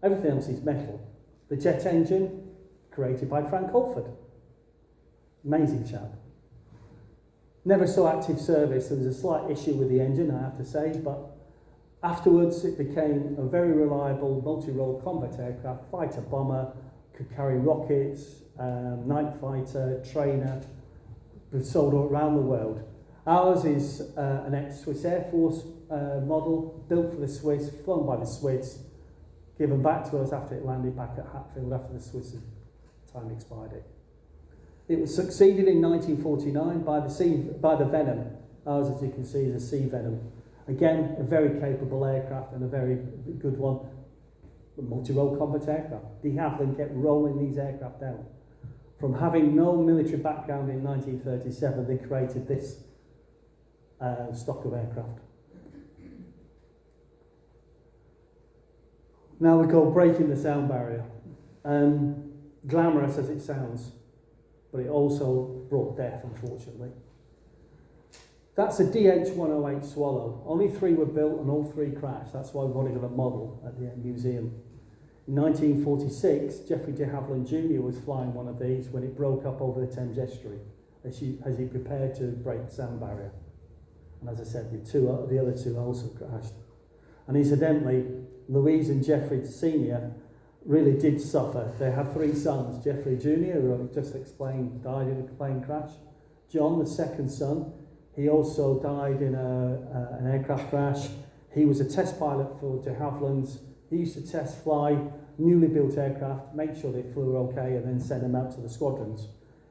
[SPEAKER 2] Everything else is metal. The jet engine, created by Frank Holford. Amazing chap. Never saw active service. There was a slight issue with the engine, I have to say, but Afterwards, it became a very reliable multi-role combat aircraft, fighter bomber, could carry rockets, night fighter, trainer, was sold all around the world. Ours is an ex-Swiss Air Force model, built for the Swiss, flown by the Swiss, given back to us after it landed back at Hatfield after the Swiss time expired it. It was succeeded in 1949 by the Venom. Ours, as you can see, is a Sea Venom. Again, a very capable aircraft and a very good one. A multi-role combat aircraft. De Havilland kept rolling these aircraft out. From having no military background in 1937, they created this stock of aircraft. Now we go breaking the sound barrier. Glamorous as it sounds, but it also brought death, unfortunately. That's a DH-108 Swallow. Only 3 were built and all 3 crashed. That's why we've only got a model at the museum. In 1946, Geoffrey de Havilland Jr. was flying one of these when it broke up over the Thames estuary as he prepared to break the sound barrier. And as I said, the other 2 also crashed. And incidentally, Louise and Geoffrey Sr. really did suffer. They had 3 sons. Geoffrey Jr., who I just explained, died in a plane crash. John, the second son, he also died in an aircraft crash. He was a test pilot for de Havilland's. He used to test fly newly built aircraft, make sure they flew okay, and then send them out to the squadrons.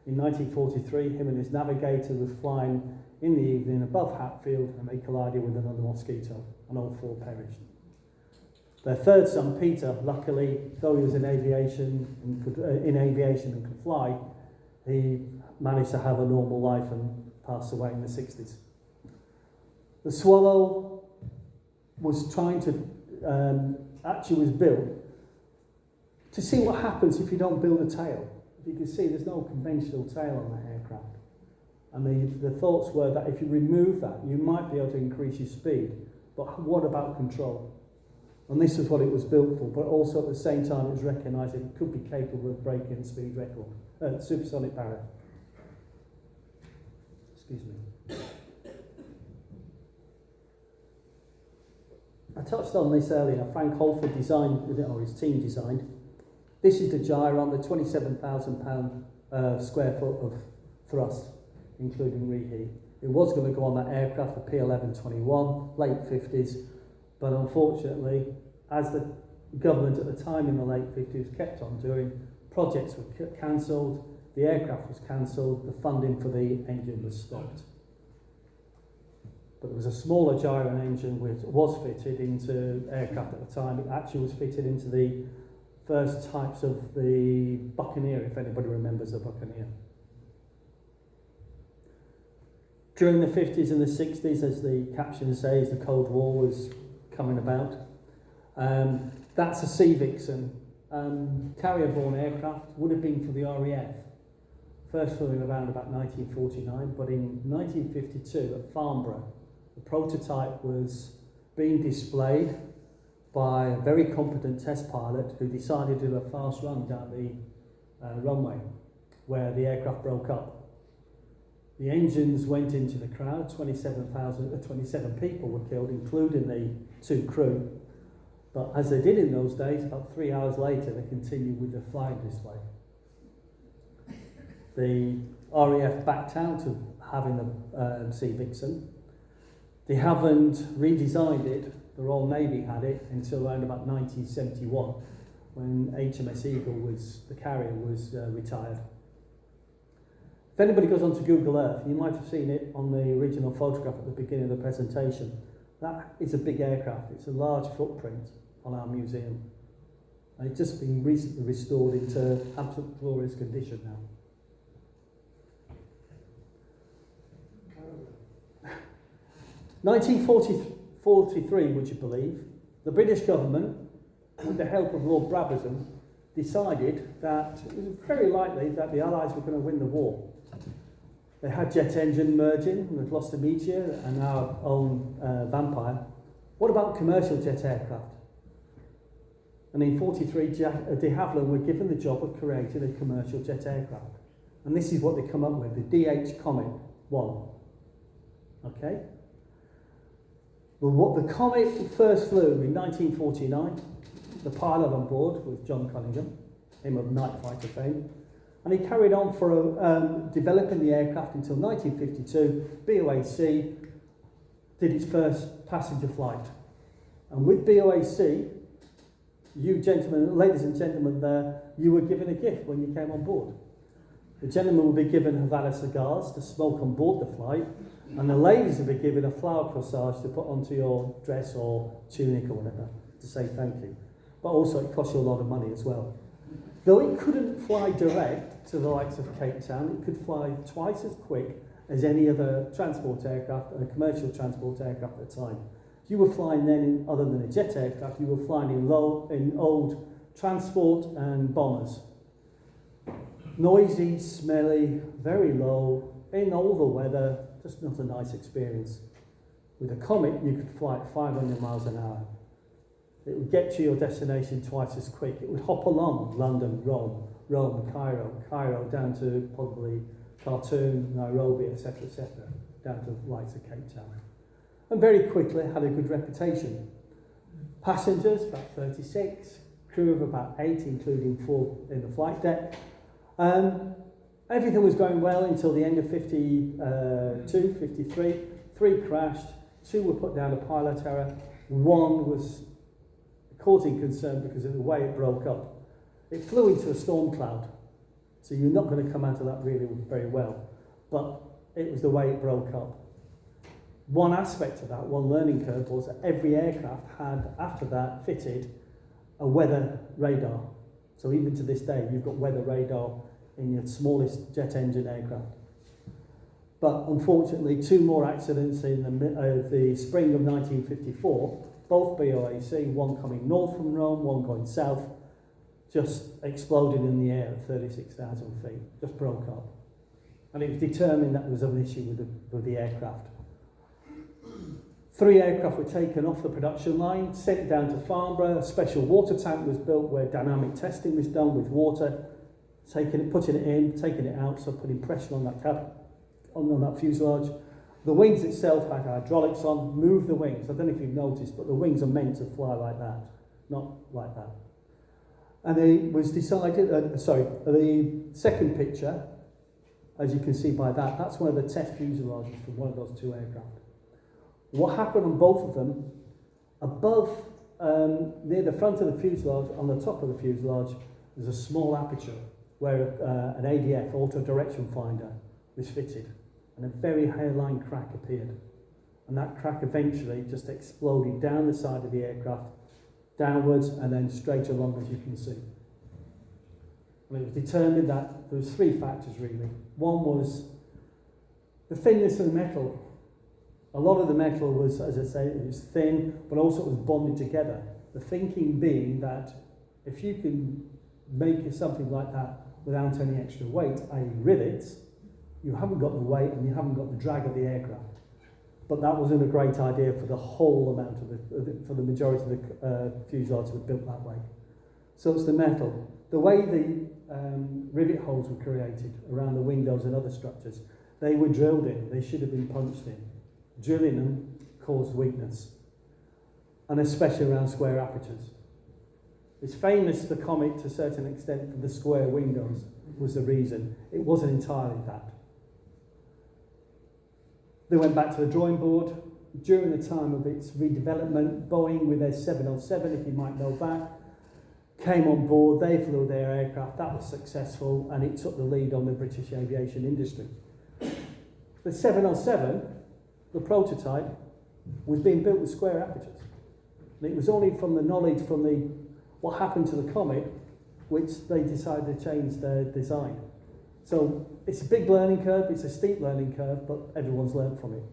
[SPEAKER 2] In 1943, him and his navigator was flying in the evening above Hatfield, and they collided with another Mosquito, and all 4 perished. Their third son, Peter, luckily, though he was in aviation and could fly, he managed to have a normal life and passed away in the 60s. The Swallow was trying to, actually was built to see what happens if you don't build a tail. If you can see, there's no conventional tail on that aircraft. And the thoughts were that if you remove that, you might be able to increase your speed. But what about control? And this is what it was built for, but also at the same time it was recognised that it could be capable of breaking the speed record, supersonic barrier. Excuse me. I touched on this earlier. Frank Holford designed, or his team designed. This is the gyron, the 27,000 square foot of thrust, including reheat. It was going to go on that aircraft, the P1121, late 50s, but unfortunately, as the government at the time in the late 50s kept on doing, projects were cancelled, the aircraft was cancelled, the funding for the engine was stopped. But there was a smaller gyron engine which was fitted into aircraft at the time. It actually was fitted into the first types of the Buccaneer, if anybody remembers the Buccaneer. During the 50s and the 60s, as the caption says, the Cold War was coming about. That's a Sea Vixen. Carrier-borne aircraft, would have been for the RAF. First flew around about 1949, but in 1952 at Farnborough, the prototype was being displayed by a very competent test pilot who decided to do a fast run down the runway where the aircraft broke up. The engines went into the crowd, 27 people were killed, including the 2 crew. But as they did in those days, about 3 hours later, they continued with the flying display. The RAF backed out of having the Sea Vixen. De Havilland redesigned it, the Royal Navy had it, until around about 1971, when HMS Eagle the carrier was retired. If anybody goes onto Google Earth, you might have seen it on the original photograph at the beginning of the presentation. That is a big aircraft. It's a large footprint on our museum. And it's just been recently restored into absolute glorious condition now. In 1943, would you believe, the British government, with the help of Lord Brabazon, decided that it was very likely that the Allies were going to win the war. They had jet engine merging with Gloster-Meteor and our own Vampire. What about commercial jet aircraft? And in 1943, de Havilland were given the job of creating a commercial jet aircraft. And this is what they come up with, the DH Comet 1. Okay? Well, what the Comet first flew in 1949, the pilot on board was John Cunningham, him of night fighter fame, and he carried on for developing the aircraft until 1952. BOAC did its first passenger flight. And with BOAC, you gentlemen, ladies and gentlemen there, you were given a gift when you came on board. The gentlemen will be given Havana cigars to smoke on board the flight, and the ladies will be given a flower corsage to put onto your dress or tunic or whatever to say thank you. But also it costs you a lot of money as well. Though it couldn't fly direct to the likes of Cape Town, it could fly twice as quick as any other transport aircraft and a commercial transport aircraft at the time. You were flying then, other than a jet aircraft, you were flying in old transport and bombers. Noisy, smelly, very low, in all the weather, just not a nice experience. With a Comet, you could fly at 500 miles an hour. It would get to your destination twice as quick. It would hop along London, Rome, Cairo, down to probably Khartoum, Nairobi, etc., down to the likes of Cape Town. And very quickly had a good reputation. Passengers, about 36, crew of about 8, including 4 in the flight deck. Everything was going well until the end of 52, 53. 3 crashed, 2 were put down a pilot error, 1 was causing concern because of the way it broke up. It flew into a storm cloud, so you're not going to come out of that really very well, but it was the way it broke up. One aspect of that, one learning curve, was that every aircraft had, after that, fitted a weather radar. So even to this day, you've got weather radar in your smallest jet engine aircraft. But unfortunately, 2 more accidents in the spring of 1954, both BOAC, one coming north from Rome, one going south, just exploded in the air at 36,000 feet, just broke up. And it was determined that there was an issue with the aircraft. 3 aircraft were taken off the production line, sent down to Farnborough. A special water tank was built where dynamic testing was done with water, putting it in, taking it out, so putting pressure on that fuselage. The wings itself had hydraulics on, moved the wings. I don't know if you've noticed, but the wings are meant to fly like that, not like that. And it was decided, the second picture, as you can see by that, that's one of the test fuselages from one of those 2 aircraft. What happened on both of them, above, near the front of the fuselage, on the top of the fuselage, there's a small aperture where an ADF, auto direction finder, was fitted. And a very hairline crack appeared. And that crack eventually just exploded down the side of the aircraft, downwards and then straight along, as you can see. And it was determined that there was 3 factors really. One was the thinness of the metal. A lot of the metal was, as I say, it was thin, but also it was bonded together. The thinking being that if you can make something like that without any extra weight, i.e. rivets, you haven't got the weight and you haven't got the drag of the aircraft. But that wasn't a great idea for the whole amount for the majority of the fuselages were built that way. So it's the metal. The way the rivet holes were created around the windows and other structures, they were drilled in, they should have been punched in. Drilling them caused weakness, and especially around square apertures. It's famous, the Comet, to a certain extent, for the square windows was the reason. It wasn't entirely that. They went back to the drawing board. During the time of its redevelopment, Boeing, with their 707, if you might know that, came on board. They flew their aircraft. That was successful, and it took the lead on the British aviation industry. The 707, the prototype, was being built with square apertures. And it was only from the knowledge from what happened to the Comet which they decided to change their design. So it's a big learning curve, it's a steep learning curve, but everyone's learned from it.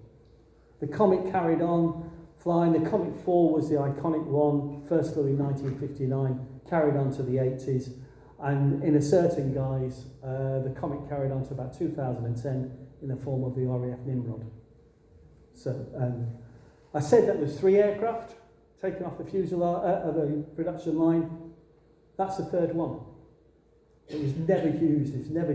[SPEAKER 2] The Comet carried on flying. The Comet 4 was the iconic one, first flew in 1959, carried on to the 80s, and in a certain guise, the Comet carried on to about 2010 in the form of the RAF Nimrod. So I said that there was 3 aircraft taken off the fuselage of the production line. That's the 3rd one. It was never used, it's never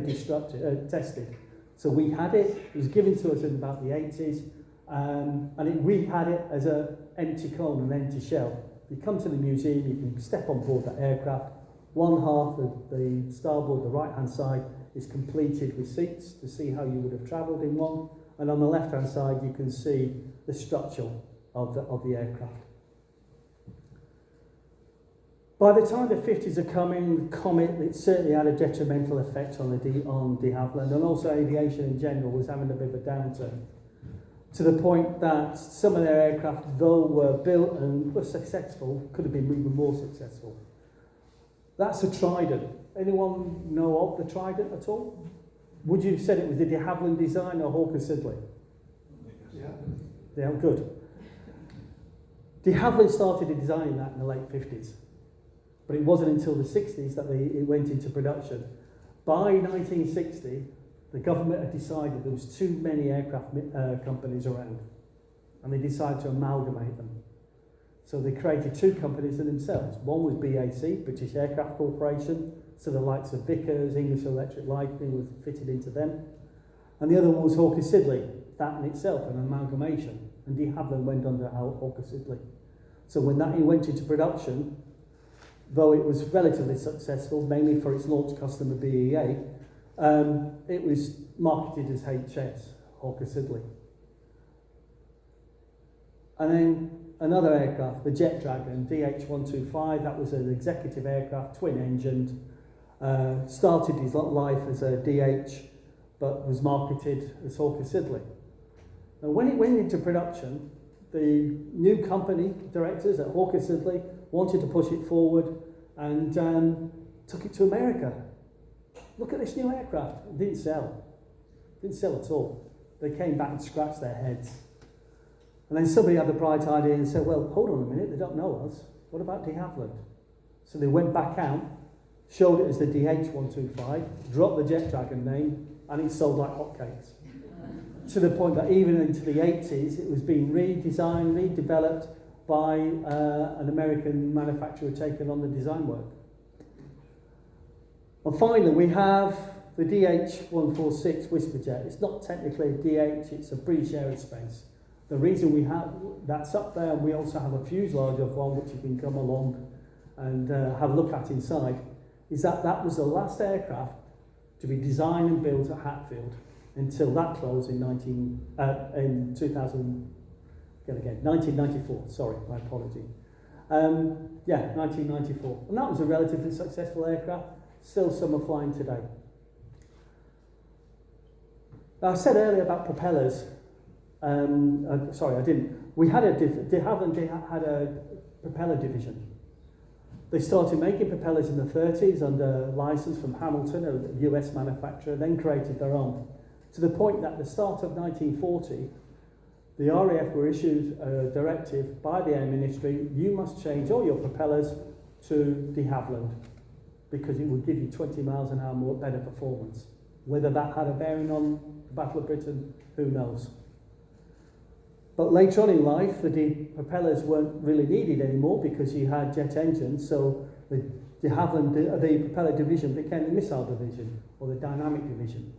[SPEAKER 2] tested. So we had it, it was given to us in about the 80s, We had it as an empty cone, an empty shell. You come to the museum, you can step on board that aircraft. One half of the starboard, the right-hand side, is completed with seats to see how you would have travelled in one. And on the left-hand side, you can see the structure of the aircraft. By the time the 50s are coming, the Comet, it certainly had a detrimental effect on de Havilland, and also aviation in general was having a bit of a downturn. To the point that some of their aircraft, though were built and were successful, could have been even more successful. That's a Trident. Anyone know of the Trident at all? Would you have said it was the de Havilland design or Hawker Siddeley? Yeah, good. De Havilland started designing that in the late 50s. But it wasn't until the 60s that it went into production. By 1960, the government had decided there was too many aircraft companies around, and they decided to amalgamate them. So they created two companies for themselves. One was BAC, British Aircraft Corporation, so the likes of Vickers, English Electric Lighting was fitted into them. And the other one was Hawker Siddeley, that in itself, an amalgamation. And de Havilland went under Hawker Siddeley. So when that went into production, though it was relatively successful, mainly for its launch customer BEA, it was marketed as HS, Hawker Siddeley. And then another aircraft, the Jet Dragon, DH-125, that was an executive aircraft, twin-engined, started his life as a DH, but was marketed as Hawker Siddeley. Now, when it went into production, the new company directors at Hawker Siddeley wanted to push it forward and took it to America. Look at this new aircraft. It didn't sell. Didn't sell at all. They came back and scratched their heads. And then somebody had the bright idea and said, well, hold on a minute, they don't know us. What about de Havilland? So they went back out, showed it as the DH-125, dropped the Jet Dragon name, and it sold like hotcakes. To the point that even into the 80s, it was being redesigned, redeveloped by an American manufacturer taking on the design work. And finally, we have the DH-146 Whisperjet. It's not technically a DH, it's a British Aerospace. The reason we have that's up there, and we also have a fuselage of one which you can come along and have a look at inside, is that that was the last aircraft to be designed and built at Hatfield until that closed in 1994. Sorry, my apology. 1994. And that was a relatively successful aircraft. Still some are flying today. Now, I said earlier about propellers. Sorry, I didn't. We had de Havilland had a propeller division. They started making propellers in the 30s under license from Hamilton, a US manufacturer, then created their own. To the point that at the start of 1940, the RAF were issued a directive by the Air Ministry, you must change all your propellers to de Havilland because it would give you 20 miles an hour more better performance. Whether that had a bearing on the Battle of Britain, who knows? But later on in life, the propellers weren't really needed anymore because you had jet engines, so the de Havilland, the propeller division became the missile division, or the dynamic division.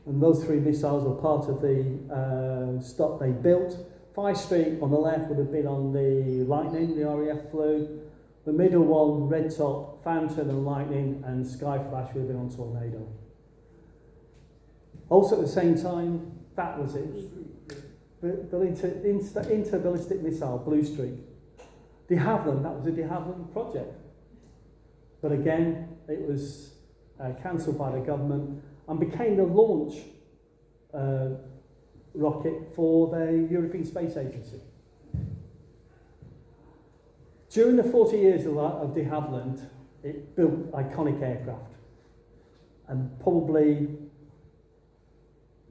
[SPEAKER 2] And those three missiles were part of the stock they built. 5 Street on the left would have been on the Lightning, the RAF flew. The middle one, Red Top, Fountain and Lightning, and Sky Flash would have been on Tornado. Also at the same time, that was it. The Interballistic Missile, Blue Streak. De Havilland, that was a de Havilland project. But again, it was cancelled by the government and became the launch rocket for the European Space Agency. During the 40 years of de Havilland, it built iconic aircraft. And probably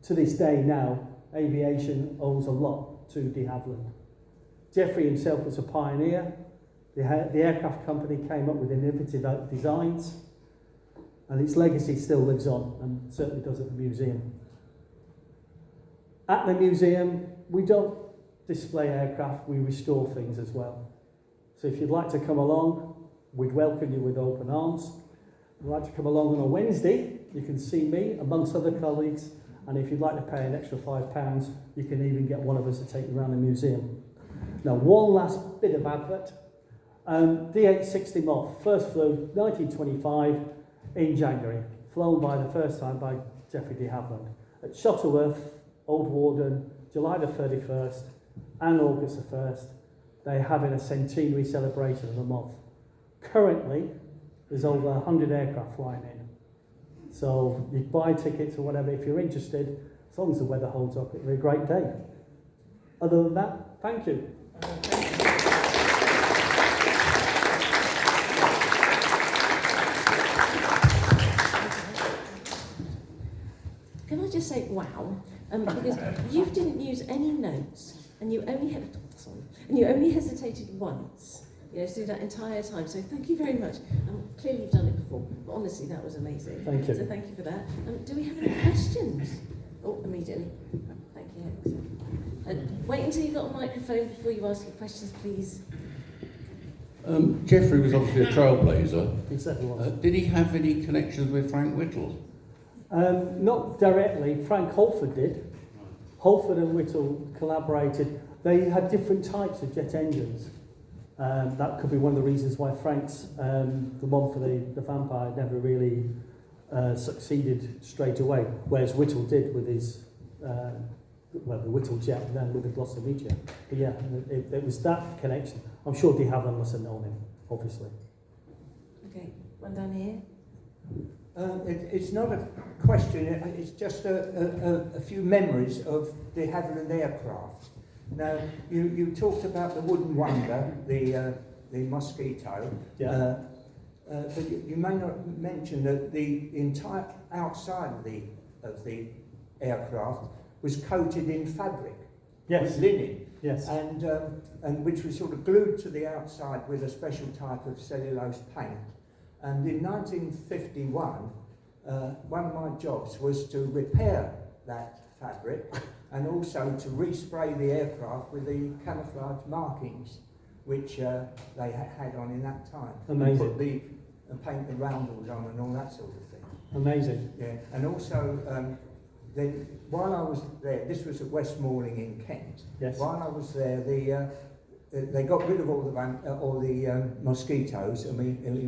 [SPEAKER 2] to this day now, aviation owes a lot to de Havilland. Jeffrey himself was a pioneer. The aircraft company came up with innovative designs, and its legacy still lives on, and certainly does at the museum. At the museum, we don't display aircraft, we restore things as well. So if you'd like to come along, we'd welcome you with open arms. If you'd like to come along on a Wednesday, you can see me, amongst other colleagues, And if you'd like to pay an extra £5, you can even get one of us to take you around the museum. Now, one last bit of advert. D860 Moth, first flew 1925 in January, flown by the first time by Geoffrey de Havilland. At Shuttleworth, Old Warden, July the 31st and August the 1st, they're having a centenary celebration of the Moth. Currently, there's over 100 aircraft flying in. So you buy tickets or whatever if you're interested, as long as the weather holds up, it'll be a great day. Other than that, thank you.
[SPEAKER 1] Can I just say, wow, because you didn't use any notes, and you only hesitated once, through that entire time. So thank you very much. Clearly you've done it before, but honestly, that was amazing.
[SPEAKER 2] Thank you.
[SPEAKER 1] So thank you for that. Do we have any questions? Oh, immediately. Thank you. Wait until you've got a microphone before you ask your questions, please.
[SPEAKER 3] Geoffrey was obviously a trailblazer.
[SPEAKER 2] He certainly was.
[SPEAKER 3] Did he have any connections with Frank Whittle?
[SPEAKER 2] Not directly. Frank Holford did. Holford and Whittle collaborated. They had different types of jet engines. That could be one of the reasons why Frank's, the one for the Vampire, never really succeeded straight away, whereas Whittle did with his, the Whittle jet and then with the Glossary jet. But yeah, it was that connection. I'm sure de Havilland must have known him, obviously.
[SPEAKER 1] Okay, one down here.
[SPEAKER 4] It's not a question, it's just a few memories of de Havilland aircraft. Now, you talked about the Wooden Wonder, the Mosquito,
[SPEAKER 2] Yeah.
[SPEAKER 4] but you may not mention that the entire outside of the aircraft was coated in fabric,
[SPEAKER 2] Yes.
[SPEAKER 4] with linen,
[SPEAKER 2] Yes.
[SPEAKER 4] and which was sort of glued to the outside with a special type of cellulose paint. And in 1951, one of my jobs was to repair that fabric and also to respray the aircraft with the camouflage markings which they had on in that time.
[SPEAKER 2] Amazing.
[SPEAKER 4] And paint the roundels on and all that sort of thing.
[SPEAKER 2] Amazing.
[SPEAKER 4] Yeah, and also then while I was there, this was at Westmoreland in Kent.
[SPEAKER 2] Yes.
[SPEAKER 4] While I was there, they got rid of all the mosquitoes, and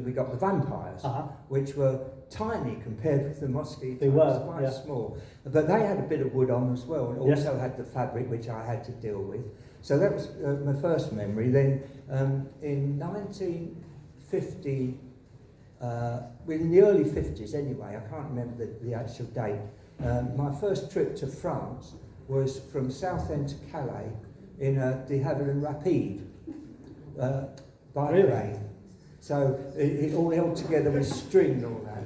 [SPEAKER 4] we got the vampires, which were tiny compared with the mosquitoes.
[SPEAKER 2] They were
[SPEAKER 4] quite
[SPEAKER 2] yeah.
[SPEAKER 4] small, but they had a bit of wood on as well, and
[SPEAKER 2] Yes.
[SPEAKER 4] also had the fabric which I had to deal with. So that was my first memory. Then in 1950, in the early 50s anyway, I can't remember the actual date. My first trip to France was from Southend to Calais in a de Havilland Rapide by
[SPEAKER 2] Really?
[SPEAKER 4] train. So it all held together with string and all that.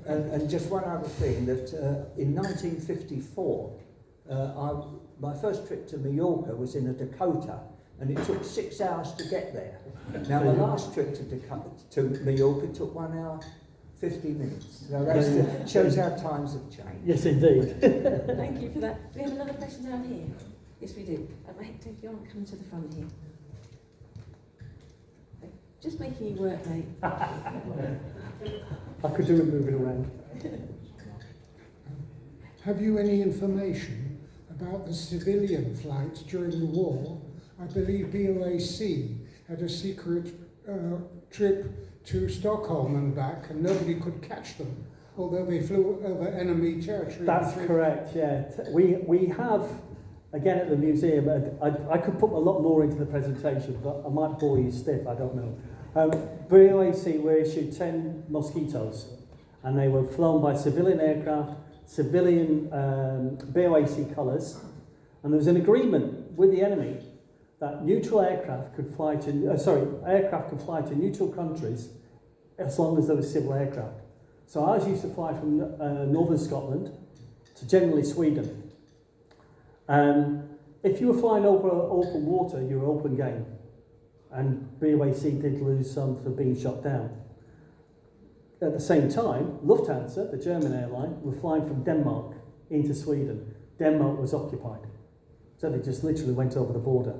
[SPEAKER 4] and just one other thing, that in 1954, my first trip to Mallorca was in a Dakota, and it took 6 hours to get there. Now, my last trip to Mallorca took 1 hour, 50 minutes. So that shows how times have changed.
[SPEAKER 2] Yes, indeed.
[SPEAKER 1] Thank you for that. Do we have another question down here? Yes, we do. Hector, if you want to come to the front here. Just making you work, mate.
[SPEAKER 2] I could do it moving around.
[SPEAKER 5] Have you any information about the civilian flights during the war? I believe BOAC had a secret trip to Stockholm and back, and nobody could catch them, although they flew over enemy territory.
[SPEAKER 2] That's correct, yeah. We have, again at the museum, I could put a lot more into the presentation, but I might bore you stiff, I don't know. BOAC were issued 10 Mosquitoes, and they were flown by civilian aircraft, civilian BOAC colours, and there was an agreement with the enemy that neutral aircraft could fly to, aircraft could fly to neutral countries as long as there were civil aircraft. So ours used to fly from northern Scotland to generally Sweden. If you were flying over open water, you were open game. And BOAC did lose some for being shot down. At the same time, Lufthansa, the German airline, were flying from Denmark into Sweden. Denmark was occupied. So they just literally went over the border.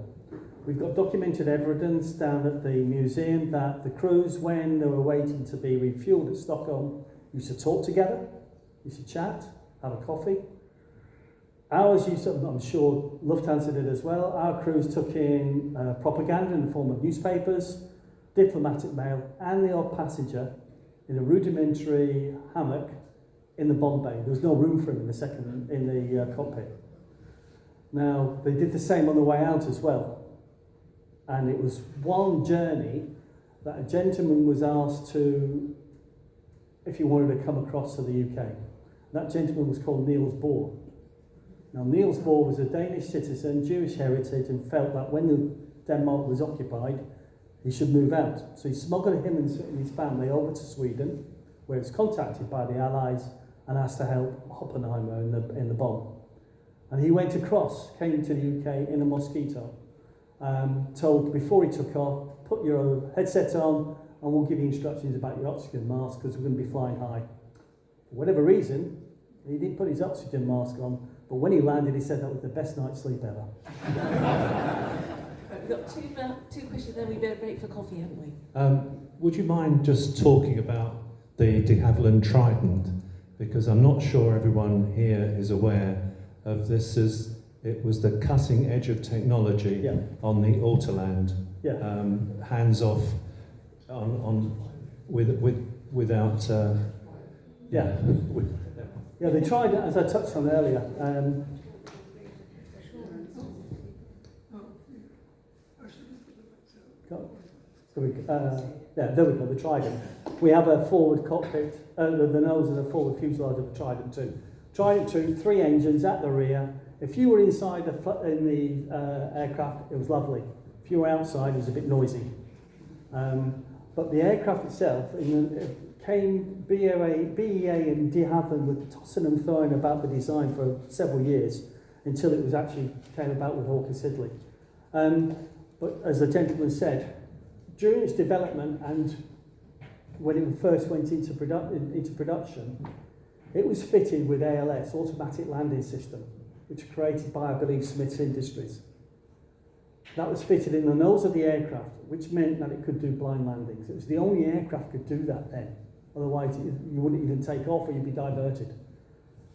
[SPEAKER 2] We've got documented evidence down at the museum that the crews, when they were waiting to be refueled at Stockholm, used to talk together. You should chat, have a coffee. Ours used to, I'm sure Lufthansa did as well, our crews took in propaganda in the form of newspapers, diplomatic mail, and the odd passenger in a rudimentary hammock in the bomb bay. There was no room for him in the cockpit. Now, they did the same on the way out as well. And it was one journey that a gentleman was asked to, if he wanted to come across to the UK. That gentleman was called Niels Bohr. Now, Niels Bohr was a Danish citizen, Jewish heritage, and felt that when Denmark was occupied, he should move out. So he smuggled him and his family over to Sweden, where he was contacted by the Allies and asked to help Oppenheimer in the bomb. And he went across, came to the UK in a Mosquito, told before he took off, put your headset on and we'll give you instructions about your oxygen mask because we're going to be flying high. For whatever reason, he didn't put his oxygen mask on, but when he landed, he said that was the best night's sleep ever.
[SPEAKER 1] We've got two questions, then we better break for coffee, haven't we?
[SPEAKER 6] Would you mind just talking about the de Havilland Trident? Because I'm not sure everyone here is aware of this. It was the cutting edge of technology on the Autoland, hands off, without.
[SPEAKER 2] Yeah, they tried it, as I touched on earlier. There we go, the Trident. We have a forward cockpit, the nose and a forward fuselage of the Trident 2. Trident 2, 3 engines at the rear. If you were inside in the aircraft, it was lovely. If you were outside, it was a bit noisy. But the aircraft itself, came BEA and de Havilland were tossing and throwing about the design for several years until it was actually came about with Hawker Siddeley. But as the gentleman said, during its development and when it first went into production, it was fitted with ALS, Automatic Landing System, which was created by, I believe, Smiths Industries. That was fitted in the nose of the aircraft, which meant that it could do blind landings. It was the only aircraft could do that then. Otherwise, you wouldn't even take off or you'd be diverted.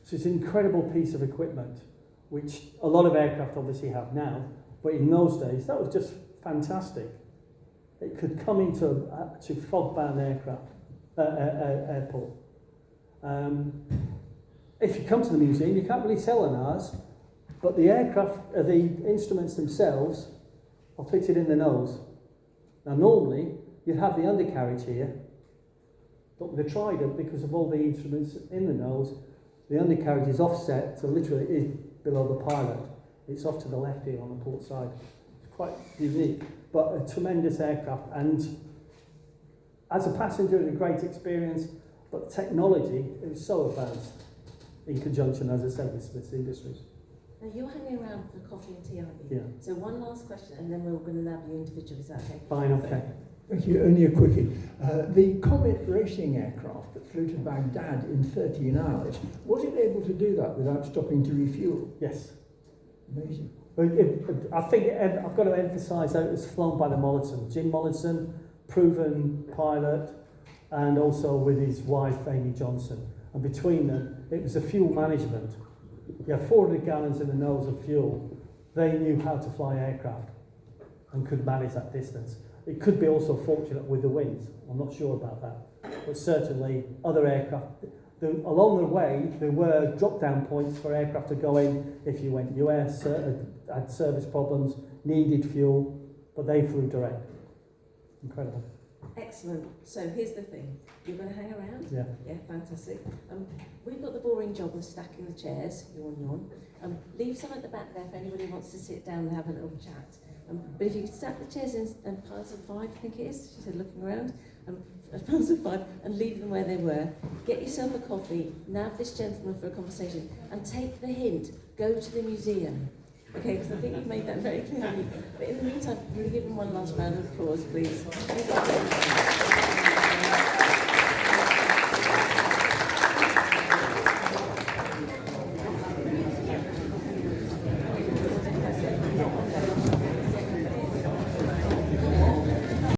[SPEAKER 2] So it's an incredible piece of equipment, which a lot of aircraft obviously have now, but in those days, that was just fantastic. It could come into actually fog-bound airport. If you come to the museum, you can't really tell on ours, but the aircraft, the instruments themselves are fitted in the nose. Now normally, you'd have the undercarriage here, but with the Trident, because of all the instruments in the nose, the undercarriage is offset, so literally it is below the pilot. It's off to the left here on the port side. It's quite unique, but a tremendous aircraft. And as a passenger, it was a great experience, but technology, it was so advanced in conjunction, as I said, with Smiths Industries.
[SPEAKER 1] Now you're hanging around for coffee and tea, aren't you?
[SPEAKER 2] Yeah.
[SPEAKER 1] So one last question, and then we're going to nab you individually. Is that okay?
[SPEAKER 2] Fine, okay.
[SPEAKER 7] Thank you. Only a quickie. The Comet racing aircraft that flew to Baghdad in 13 hours, was it able to do that without stopping to refuel?
[SPEAKER 2] Yes.
[SPEAKER 7] Amazing.
[SPEAKER 2] I think I've got to emphasise that it was flown by the Mollison. Jim Mollison, proven pilot, and also with his wife, Amy Johnson. And between them, it was the fuel management. You have 400 gallons in the nose of fuel. They knew how to fly aircraft and could manage that distance. It could be also fortunate with the winds. I'm not sure about that. But certainly other aircraft, along the way, there were drop-down points for aircraft to go in if you went US, had service problems, needed fuel, but they flew direct. Incredible.
[SPEAKER 1] Excellent. So here's the thing. You're going to hang around?
[SPEAKER 2] Yeah.
[SPEAKER 1] Yeah, fantastic. We've got the boring job of stacking the chairs. Yawn. Leave some at the back there if anybody wants to sit down and have a little chat. But if you could stack the chairs in piles of 5, I think it is, she said, looking around, piles of 5, and leave them where they were. Get yourself a coffee, nab this gentleman for a conversation, and take the hint. Go to the museum. Okay, because I think you've made that very clear. But in the meantime, can we give him one last round of applause, please?